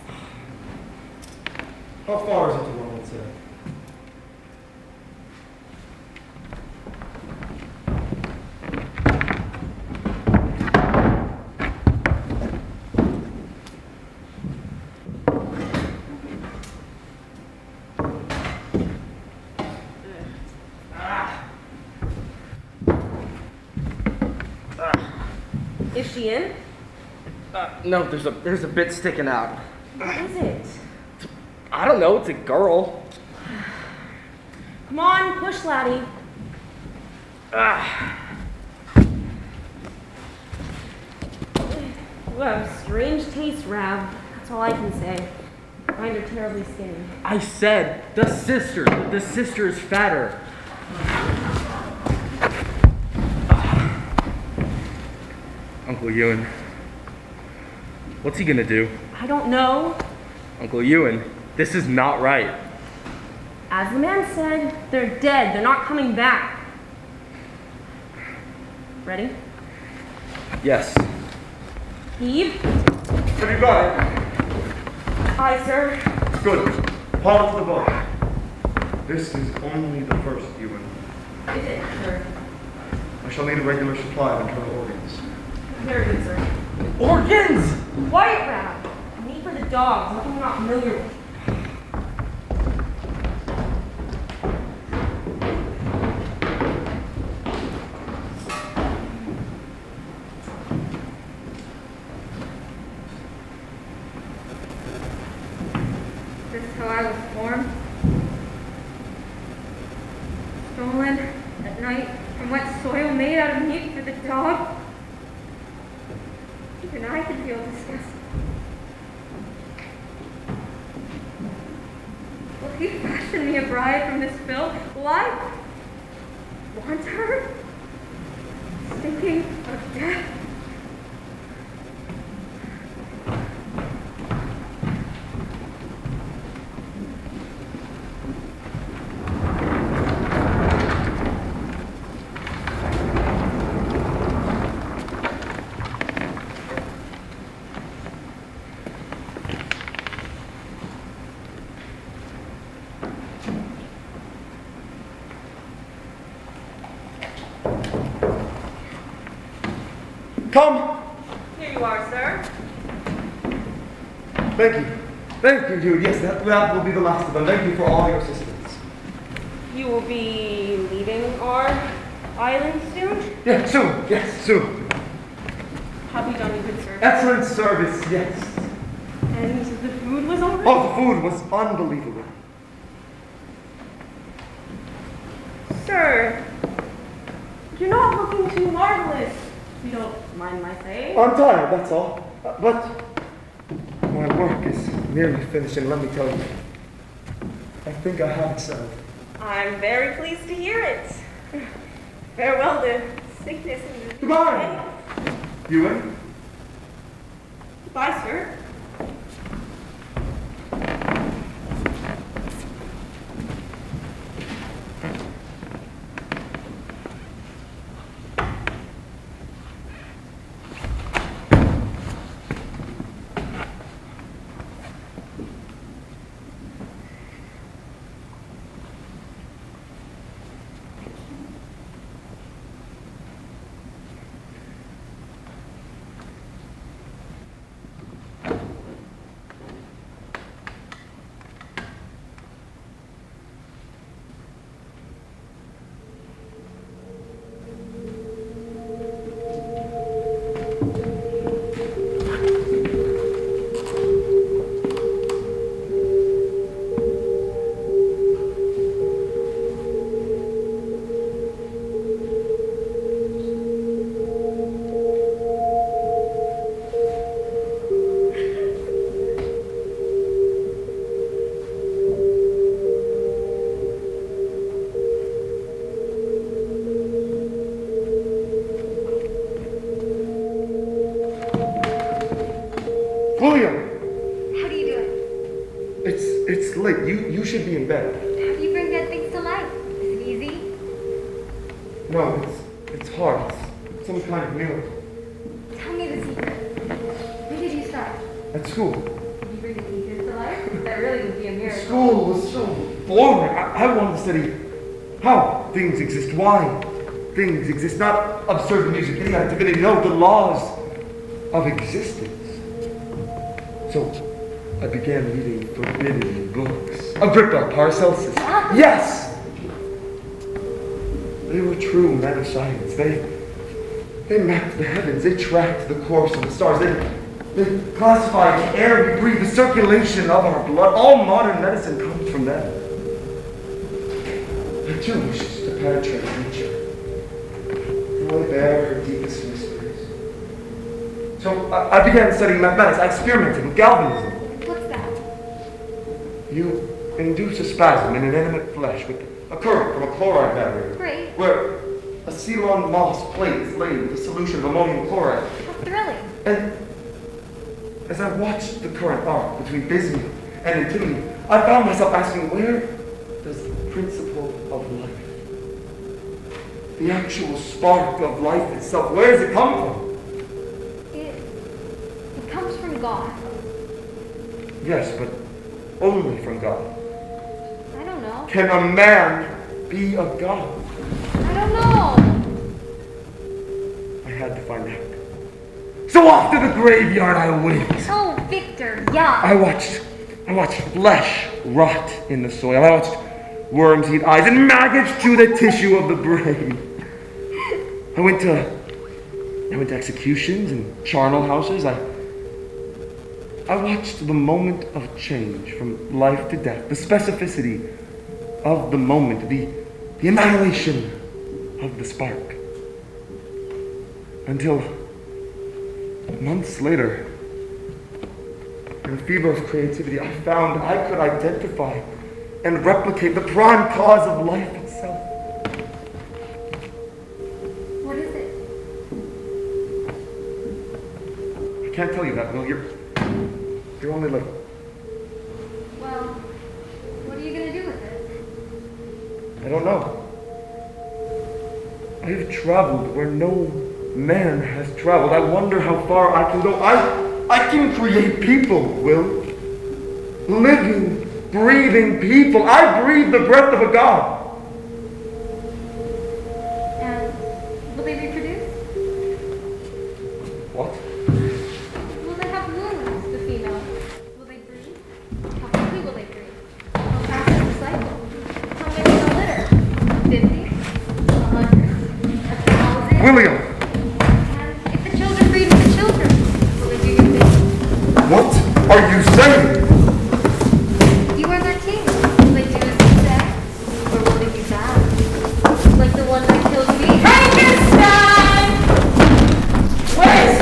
How far is it to Robinson? Is she in? No, there's a bit sticking out. What is it? I don't know. It's a girl. Come on, push, laddie. You have strange taste, Rab. That's all I can say. Mine are terribly skinny. I said the sister. The sister is fatter. Uncle Ewan. What's he gonna do? I don't know. Uncle Ewan, this is not right. As the man said, they're dead. They're not coming back. Ready? Yes. Heave. Have you got it? Aye, sir. Good. Haul it to the boat. This is only the first, Ewan. Is it, sir? I shall need a regular supply of internal organs. Very good, sir. Organs! Quiet, Rab. Meat for the dogs. Nothing I'm not familiar with. This is how I was formed. Stolen at night from wet soil made out of meat for the dog. Even I can feel disgust. Will he fashion me a bride from this filth? Will I want her? Thinking of death. Come! Here you are, sir. Thank you. Thank you, Jude. Yes, that will be the last of them. Thank you for all your assistance. You will be leaving our island soon? Yeah, soon. Yes, soon. Have you done a good service? Excellent service, yes. And the food was all right? Oh, the food was unbelievable. Sir, you're not looking too marvelous, if you don't mind my saying. I'm tired, that's all. But my work is nearly finished, and let me tell you, I think I have it settled. I'm very pleased to hear it. Farewell to sickness and Goodbye! Ewan? Goodbye, sir. William! How do you do it? It's late. You should be in bed. How do you bring dead things to life? Is it easy? No, it's hard. It's some kind of miracle. Tell me the secret. When did you start? At school. Did you bring the teachers to life? That really would be a miracle. School was so boring. I wanted to study how things exist, why things exist, not absurd music, idiotic divinity, no, the laws of existence. So I began reading forbidden books. Agrippa, Paracelsus. Yes! They were true men of science. They mapped the heavens. They tracked the course of the stars. They classified the air we breathe, the circulation of our blood. All modern medicine comes from them. I too wished to penetrate nature, to lay bare her deepest mysteries. So I began studying mathematics. I experimented with galvanism. What's that? You induce a spasm in inanimate flesh with a current from a chloride battery. Great. Where a Ceylon moss plate is laid with a solution of ammonium chloride. How thrilling. And as I watched the current arc between bismuth and antimony, I found myself asking, where does the principle of life, the actual spark of life itself, where does it come from? It comes from God. Yes, but only from God. I don't know. Can a man be a god? I don't know. I had to find out. So off to the graveyard I went. Oh, Victor, yeah. I watched flesh rot in the soil. I watched worms eat eyes and maggots chew the tissue of the brain. I went to executions and charnel houses. I watched the moment of change from life to death, the specificity of the moment, the annihilation of the spark. Until months later, in the fever of creativity, I found I could identify and replicate the prime cause of life itself. What is it? I can't tell you that, Will. You're only like... Well, what are you going to do with it? I don't know. I have traveled where no man has traveled. I wonder how far I can go. I can create people, Will. Living, breathing people. I breathe the breath of a god. And will they reproduce? William! And if the children breed with the children, will they do your bidding? What are you saying? You are their king. Will they do as you say? Or will they be bad? Like the one that killed me? Frankenstein! Where is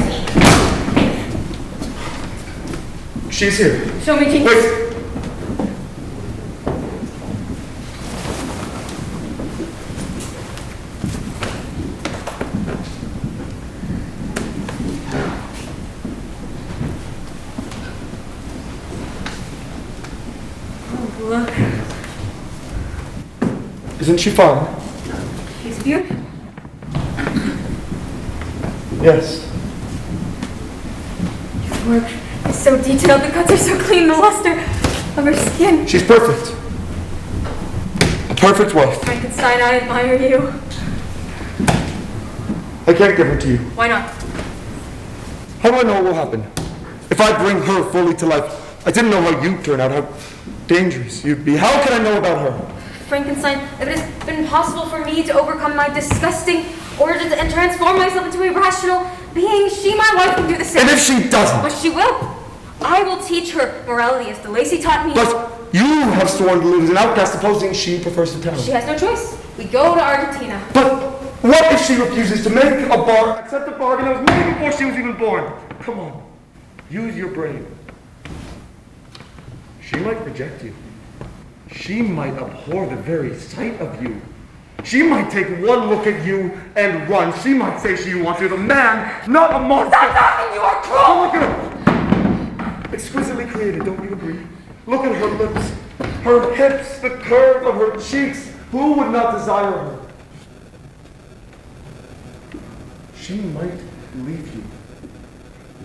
he? She's here. Show me, King. Wait! Look, Isn't she fine? he's beautiful. Yes. His work is so detailed, the cuts are so clean, the luster of her skin. She's perfect. A perfect wife. Frankenstein, I admire you. I can't give her to you. Why not? How do I know what will happen? If I bring her fully to life, I didn't know how you'd turn out, how dangerous you'd be. How can I know about her? Frankenstein, if it has been possible for me to overcome my disgusting origins and transform myself into a rational being, she, my wife, can do the same. And if she doesn't? But she will. I will teach her morality as DeLacy taught me. But you have sworn to live as an outcast, supposing she prefers to tell. She has no choice. We go to Argentina. But what if she refuses to accept a bargain that was made before she was even born? Come on, use your brain. She might reject you. She might abhor the very sight of you. She might take one look at you and run. She might say she wants you the man, not a monster. Stop talking, you are cruel! Oh, look at her. Exquisitely created, don't you agree? Look at her lips, her hips, the curve of her cheeks. Who would not desire her? She might leave you.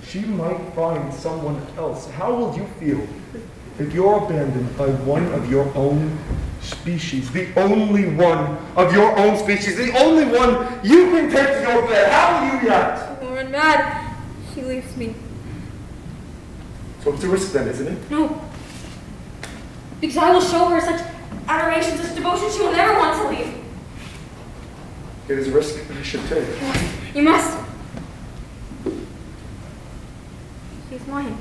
She might find someone else. How will you feel if you're abandoned by one of your own species, the only one of your own species, the only one you can take to your bed? How will you react? I'll run mad. She leaves me. So it's a risk then, isn't it? No. Because I will show her such adoration, such devotion, she will never want to leave. It is a risk I should take. You must. She's mine.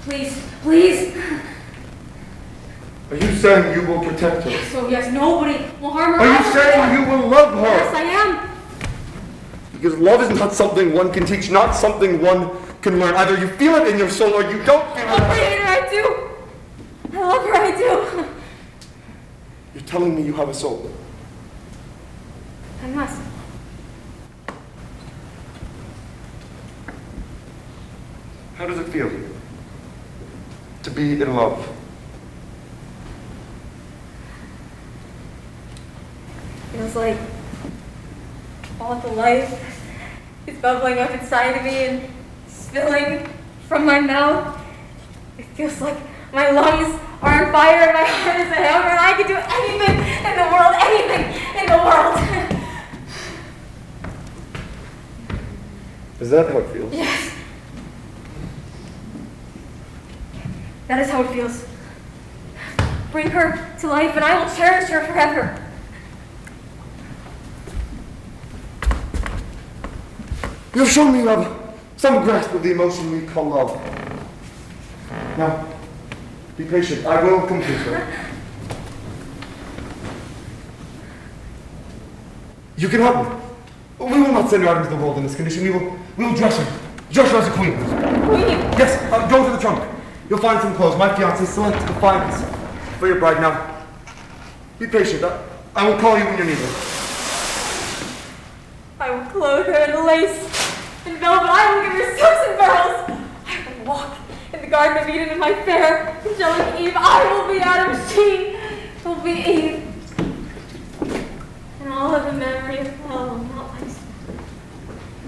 Please, please. Are you saying you will protect her? So yes, nobody will harm her. Are you saying you will love her? Yes, I am. Because love is not something one can teach, not something one can learn. Either you feel it in your soul or you don't feel I love her, I it. hate her, I do. I love her, I do. You're telling me you have a soul. I must. How does it feel to be in love? Feels like all the life is bubbling up inside of me and spilling from my mouth. It feels like my lungs are on fire and my heart is a hammer and I can do anything in the world, anything in the world. Is that how it feels? Yes. That is how it feels. Bring her to life and I will cherish her forever. You have shown me you have some grasp of the emotion we call love. Now, be patient. I will complete her. You can help me. We will not send her out into the world in this condition. We will dress her. Dress her as a queen. Queen? Yes, go to the trunk. You'll find some clothes. My fiancé selected the finest for your bride. Now, be patient. I will call you when you need her. I will clothe her in lace and velvet. I will give her silks and pearls. I will walk in the Garden of Eden in my fair angelic Eve. I will be Adam. She will be Eve. And all of the memory of hell will melt my soul.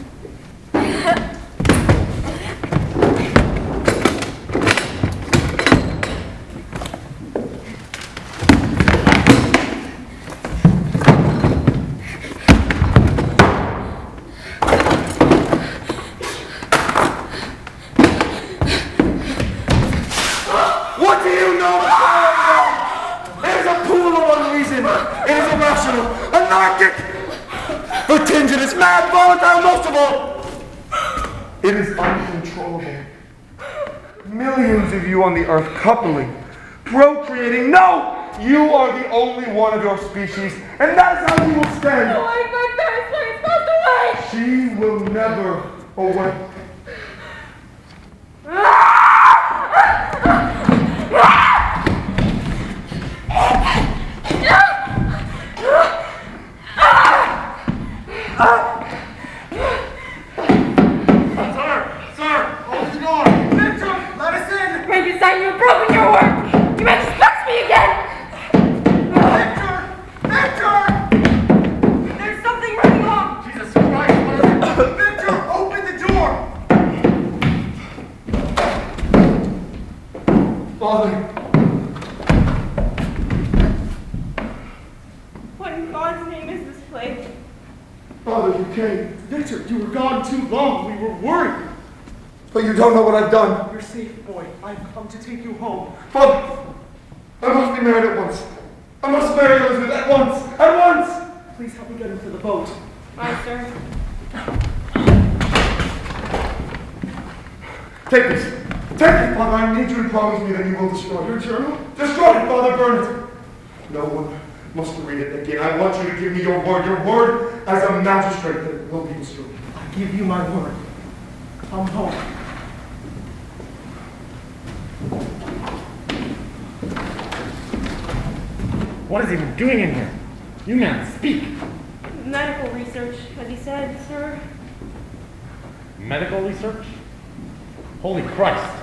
What do you know? irrational, anarchic, vertiginous, mad, volatile, most of all. It is uncontrollable. Millions of you on the earth coupling, procreating. No! You are the only one of your species, and that is how you will stay. No, my parents passed away. She will never awake. Sir, hold the door. Victor, let us in. Frankenstein, you've broken your word. You expect me again. Victor! There's something really wrong. Jesus Christ, what is it? Victor, open the door! Father, What in God's name is this place? Father, you came. Victor, you were gone too long. We were worried. But you don't know what I've done. You're safe, boy. I've come to take you home. Father, I must be married at once. I must marry Elizabeth at once. At once! Please help me get into the boat. Aye, sir. Take this. Take it, Father. I need you to promise me that you will destroy your journal. Destroy it, Father. Burn it. No one must read it again. I want you to give me your word as a magistrate that it will be destroyed. I give you my word. Come home. What is he even doing in here? You man, speak! Medical research, as he said, sir. Medical research? Holy Christ!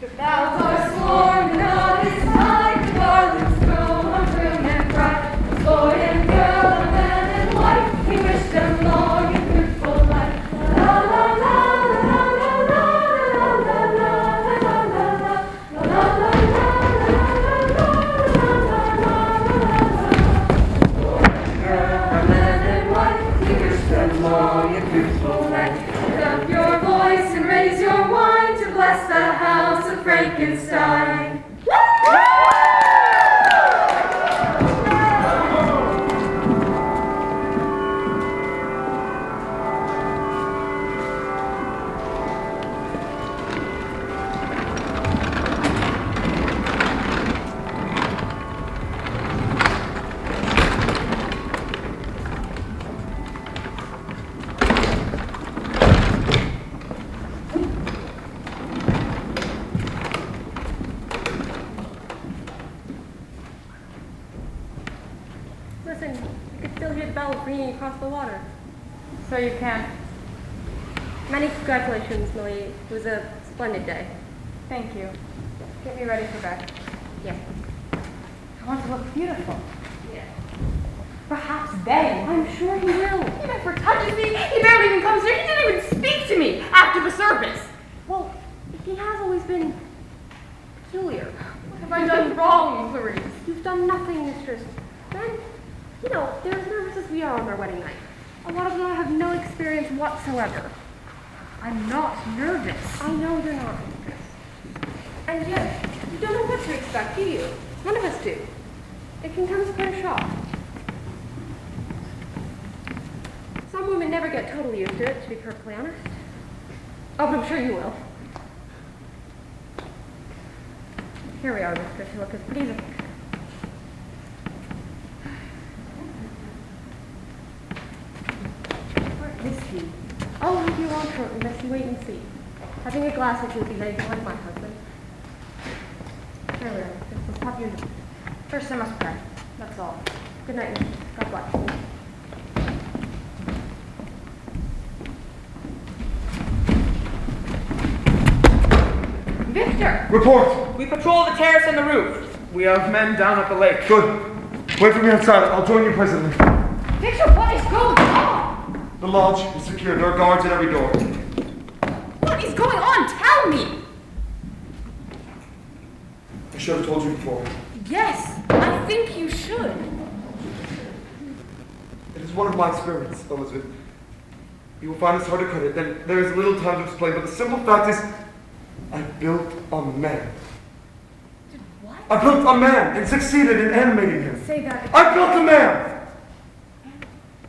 The boughs are swarming out his side, the garlands grow on bloom and bright. The boy and girl, the man and wife, he wished them long and fruitful life. La la la la la la la la la la la la la la la la la. big bell ringing across the water. So you can't. Many congratulations, Millie. It was a splendid day. Thank you. Get me ready for bed. Yes. I want to look beautiful. Yes. Perhaps then. I'm sure he will. He never touches me. He barely even comes here. He didn't even speak to me after the service. Well, he has always been peculiar. What have I done wrong, Clarice? You've done nothing, mistress. Then, they're as nervous as we are on their wedding night. A lot of them have no experience whatsoever. I'm not nervous. I know you're not, mistress. And yet, you don't know what to expect, do you? None of us do. It can come as quite a shock. Some women never get totally used to it, to be perfectly honest. Oh, but I'm sure you will. Here we are, mistress. You look as pretty as a picture. Where is he? Oh, leave you alone shortly. Let's wait and see. Having a glass with you will be anything like my husband. Here we are, mistress. Let's pop you in. First I must pray. That's all. Good night, mistress. God bless. Victor! Report! We patrol the terrace and the roof. We have men down at the lake. Good. Wait for me outside. I'll join you presently. Victor, what is going on? The lodge is secure. There are guards at every door. What is going on? Tell me! I should have told you before. Yes, I think you should. It is one of my experiments, Elizabeth. You will find this hard to credit, then there is little time to explain, but the simple fact is, I built a man. Did what? I built a man and succeeded in animating him. Say that again. I built a man!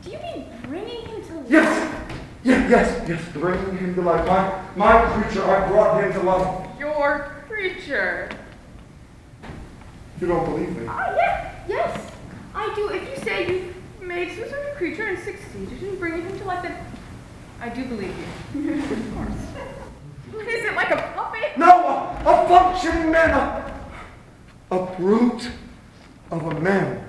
Do you mean bringing him to life? Yes, bringing him to life. My creature, I brought him to life. Your creature. You don't believe me? Yes, I do. If you say you made some sort of creature and succeeded in bringing him to life, then I do believe you. Of course. Is it like a puppet? No, a functioning man, a brute of a man.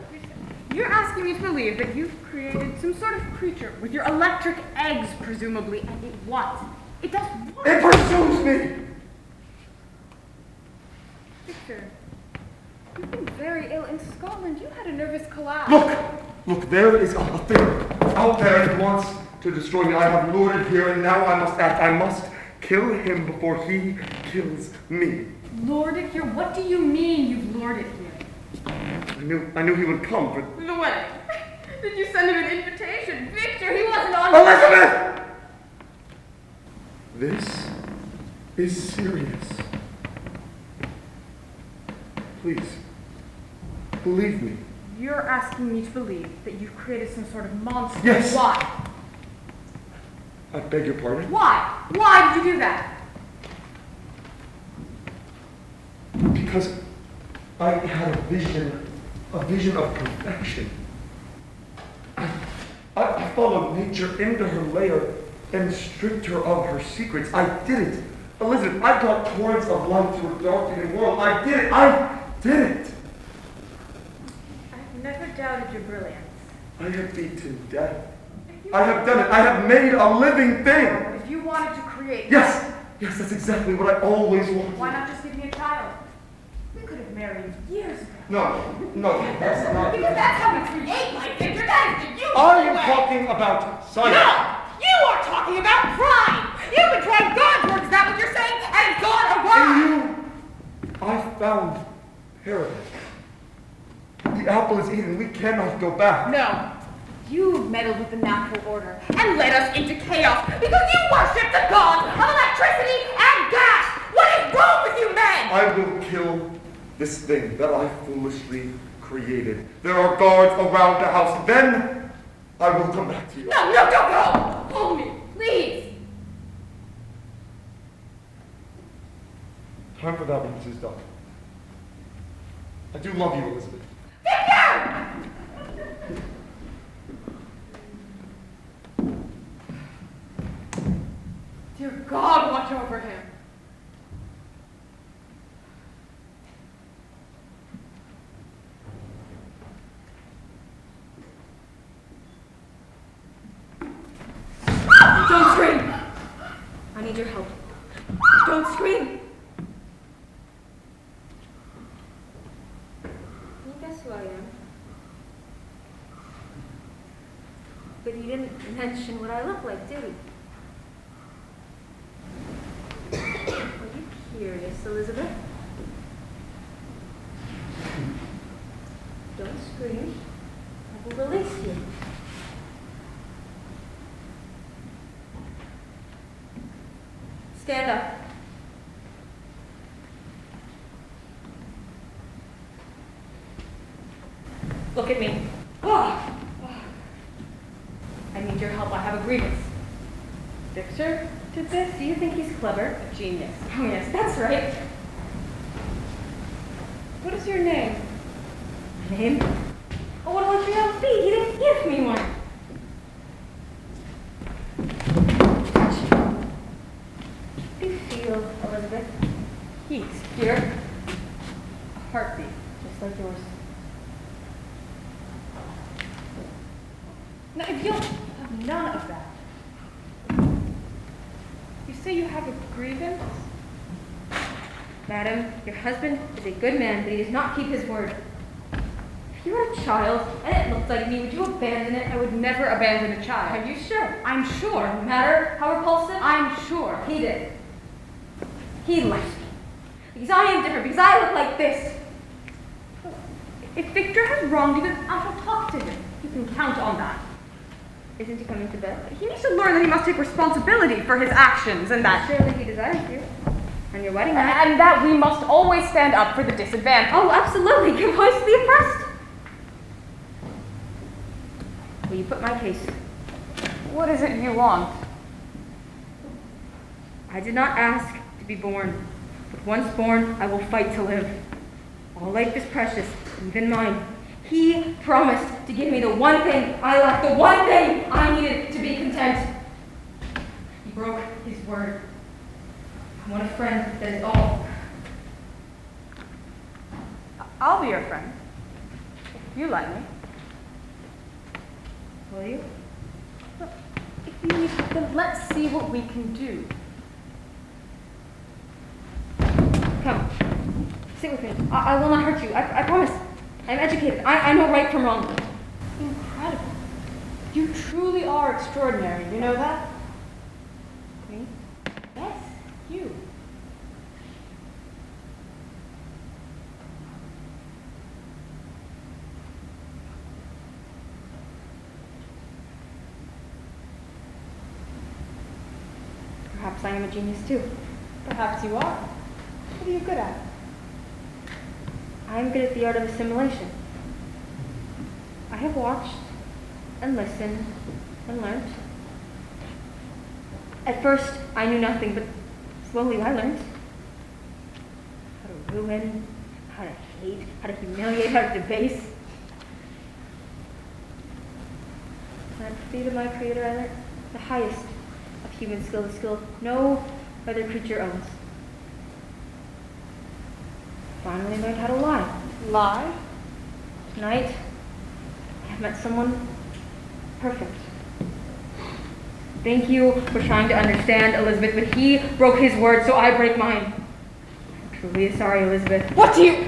You're asking me to believe that you've created some sort of creature with your electric eggs, presumably, and it what? It does what? It pursues me! Victor, you've been very ill in Scotland. You had a nervous collapse. Look, there is a thing out there that wants to destroy me. I have lured it here, and now I must act. I must kill him before he kills me. Lured it here? What do you mean you've lured it here? I knew he would come, but... The wedding. Did you send him an invitation? Victor, he wasn't on... Elizabeth! This is serious. Please, believe me. You're asking me to believe that you've created some sort of monster. Yes. Why? I beg your pardon? Why? Why did you do that? Because I had a vision of perfection. I followed nature into her lair and stripped her of her secrets. I did it. Elizabeth, I brought torrents of light to a darkening world. I did it. I've never doubted your brilliance. I have beaten death. I have done it. I have made a living thing. If you wanted to create... Yes, that's exactly what I always wanted. Why not just give me a child? We could have married years ago. No, that's not. Because that's how we create life, Victor. That is the usual Are you way. talking about science? No! You are talking about crime! You've been trying God's work, is that what you're saying? And God arrived! I found paradise. The apple is eaten. We cannot go back. No. You've meddled with the natural order and led us into chaos because you worship the god of electricity and gas! What is wrong with you men? I will kill this thing that I foolishly created. There are guards around the house. Then I will come back to you. No, don't go! Hold me, please! Time for that once is done. I do love you, Elizabeth. Victor! Dear God, watch over him. need your help. Don't scream! Can you guess who I am? But you didn't mention what I look like, did you? Are you curious, Elizabeth? Don't scream. I will release you. Stand up. Look at me. I need your help. I have a grievance. Victor did this? Do you think he's clever? A genius. Oh, yes, that's right. What is your name? My name? Oh, what about 3 on feet? He didn't give me one. How do you feel, Elizabeth? Heat. Here? A heartbeat, just like yours. Now, if you'll have none of that. You say you have a grievance? Madam, your husband is a good man, but he does not keep his word. If you were a child and it looked like me, would you abandon it? I would never abandon a child. Are you sure? I'm sure. No matter how repulsive? I'm sure. He did. He left me. Because I am different, because I look like this. If Victor has wronged you, then I shall talk to him. You can count on that. Isn't he coming to bed? He needs to learn that he must take responsibility for his actions and that... Surely he desires you. On your wedding night. And that we must always stand up for the disadvantaged. Oh, absolutely. Give voice to the oppressed. Will you put my case? What is it you want? I did not ask to be born, but once born, I will fight to live. All life is precious, even mine. He promised to give me the one thing I lacked, the one thing I needed to be content. He broke his word. I want a friend that is all. I'll be your friend. If you let me. Will you? If you then let's see what we can do. Come. Sit with me. I will not hurt you. I promise. I'm educated. I know right from wrong. Incredible. You truly are extraordinary. You know that? Me? Yes, you. Perhaps I am a genius too. Perhaps you are. What are you good at? I'm good at the art of assimilation. I have watched and listened and learned. At first, I knew nothing, but slowly I learned how to ruin, how to hate, how to humiliate, how to debase. And at the feet of my Creator, I learned the highest of human skill, the skill no other creature owns. Finally learned how to lie. Lie? Tonight, I have met someone perfect. Thank you for trying to understand, Elizabeth, but he broke his word, so I break mine. I'm truly sorry, Elizabeth. What do you...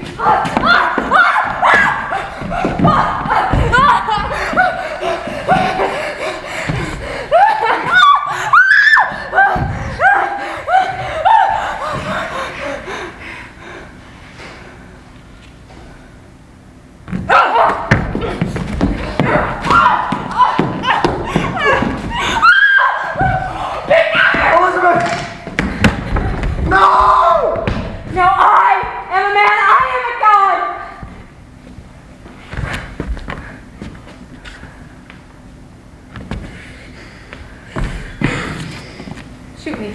Shoot me.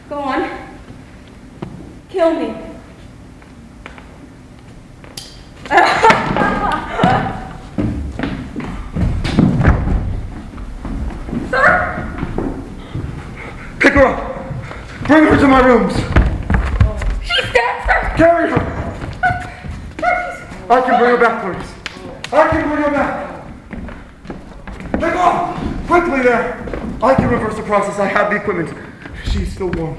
Go on. Kill me. Sir? Pick her up. Bring her to my rooms. She's dead, sir. Carry her. I can bring her back, please. I can bring her back. Pick her up. Quickly there! I can reverse the process. I have the equipment. She's still warm.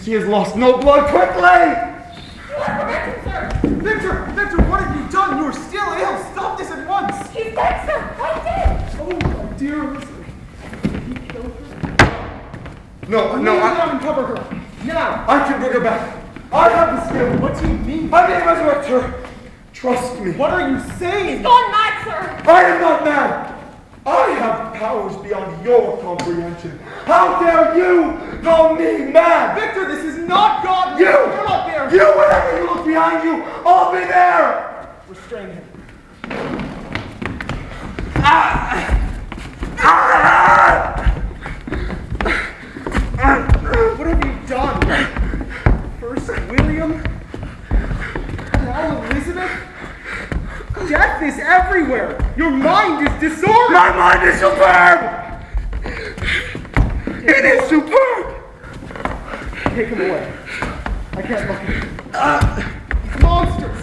She has lost no blood. Quickly! Victor, what have you done? You are still ill. Stop this at once. She's dead, sir. I did. Oh, my dear Elizabeth. He killed her? No, Now uncover her. Now. I can bring her back. I have the skill. What do you mean? I may resurrect her. Trust me. What are you saying? He's gone mad, sir. I am not mad. I have powers beyond your comprehension. How dare you call me mad? Victor, this is not God. You! You're not there. You, whenever you look behind you, I'll be there! Restrain him. What have you done? First William, now Elizabeth? Death is everywhere. Your mind is disordered. My mind is superb! It is superb! Take him away. I can't look at him. He's monsters.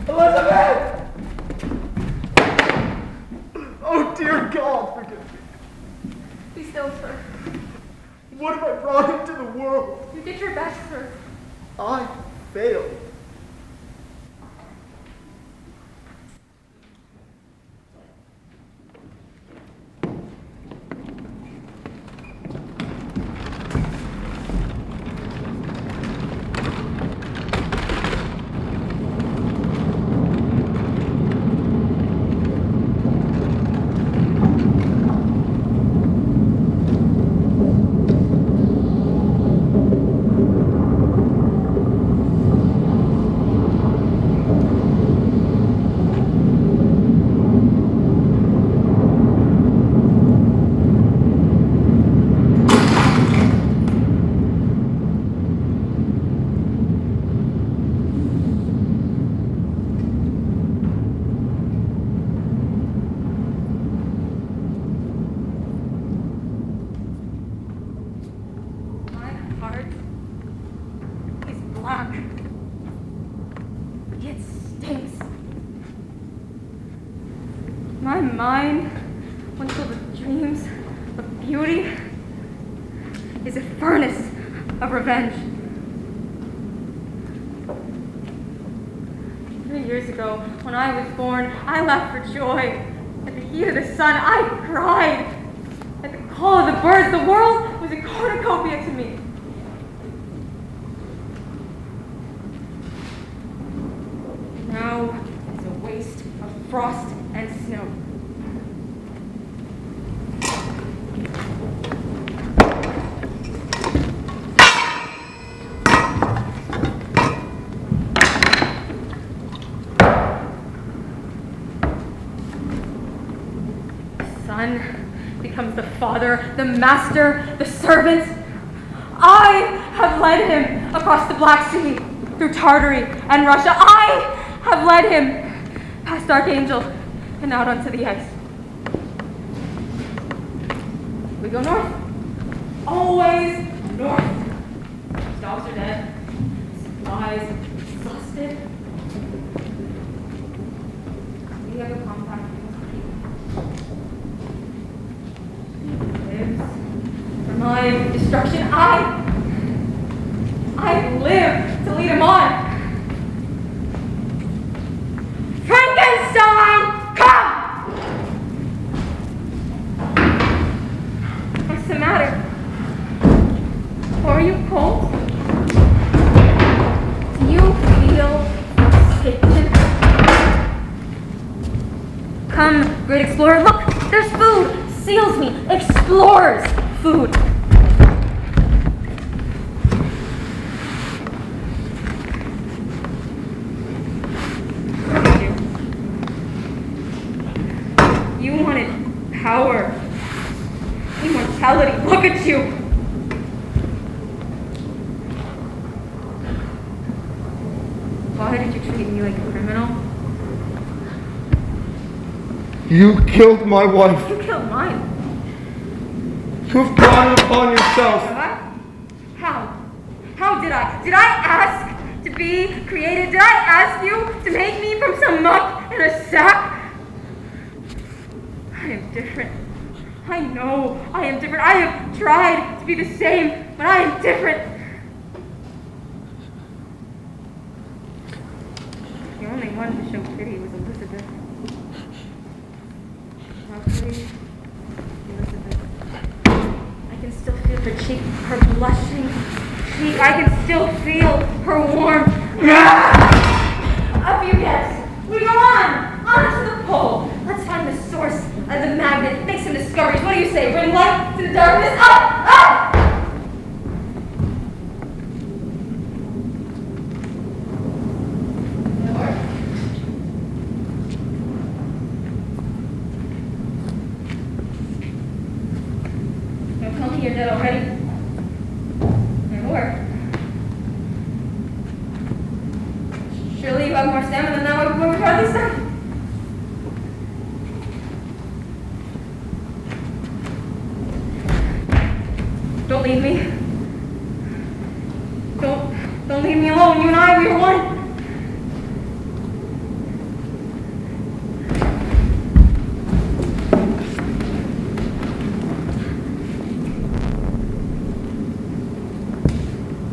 Elizabeth! Oh, dear God, forgive me. Be still, sir. What have I brought into the world? You did your best, sir. I failed. My mind, once filled with dreams of beauty, is a furnace of revenge. 3 years ago, when I was born, I laughed for joy. At the heat of the sun, I cried. At the call of the birds, the world was a cornucopia to me. Now it's a waste of frost and snow. The son becomes the father, the master, the servant. I have led him across the Black Sea, through Tartary and Russia. I have led him past Archangel and out onto the ice. We go north. Always north. His dogs are dead. Supplies exhausted. We have a compact. He lives for my destruction. I live to lead him on. Frankenstein, come! What's the matter? Are you cold? Do you feel forsaken? Come, great explorer, look, there's food. Seals me, explores food. You wanted power, immortality. Look at you. Why did you treat me like a criminal? You killed my wife. You killed mine. You've brought it upon yourself. Have I? How? How did I? Did I ask to be created? Did I ask you to make me from some muck in a sack? I am different. I know I am different. I have tried to be the same, but I am different. The only one to show pity was Elizabeth. Lovely Elizabeth. I can still feel her cheek, her blushing cheek. I can still feel her warmth. Up you get. We go on to the pole. Let's find the source of the magnet. Make some discoveries. What do you say? Bring light to the darkness. Up! Don't tell me you're dead already. Or surely you have more stamina than that when we hardly started. Don't leave me. Don't leave me alone. You and I, we are one.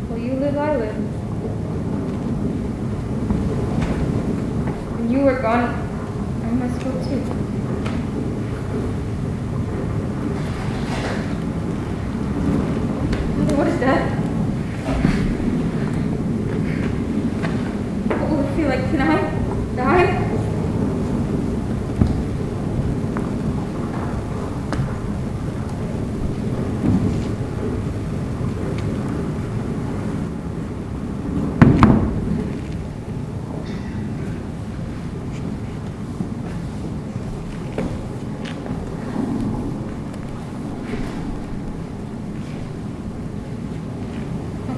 Well, you live, I live. When you were gone, I must go too. What is that? What will it feel like? Can I die?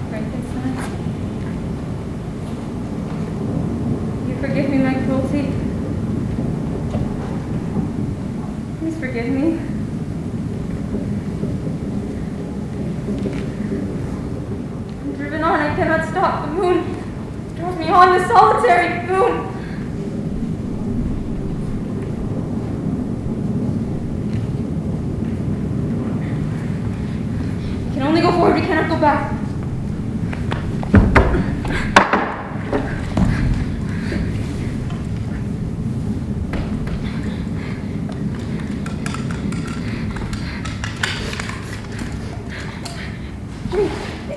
Frankenstein. You forgive me my cruelty. Please forgive me. I'm driven on, I cannot stop. The moon draws me on, the solitary moon. We can only go forward, we cannot go back.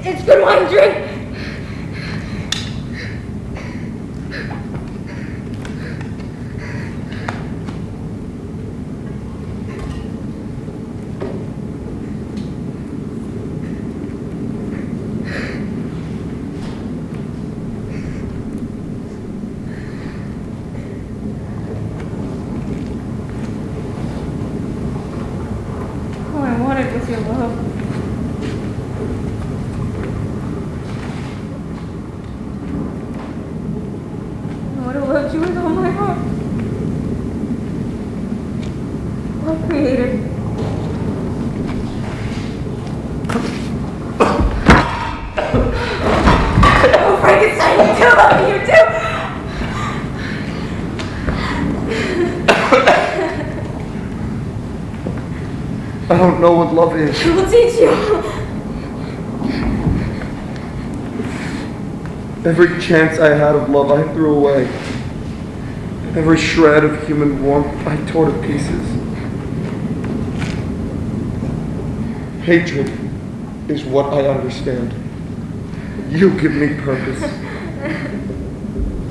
It's good wine, drink! All I wanted was your love. You with all my heart. What created? Oh, Frankenstein, you do love me, you do! I don't know what love is. I will teach you. Every chance I had of love, I threw away. Every shred of human warmth, I tore to pieces. Hatred is what I understand. You give me purpose.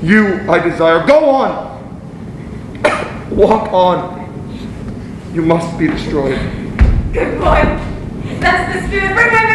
You I desire. Go on! Walk on. You must be destroyed. Good boy. That's the spirit. Bring my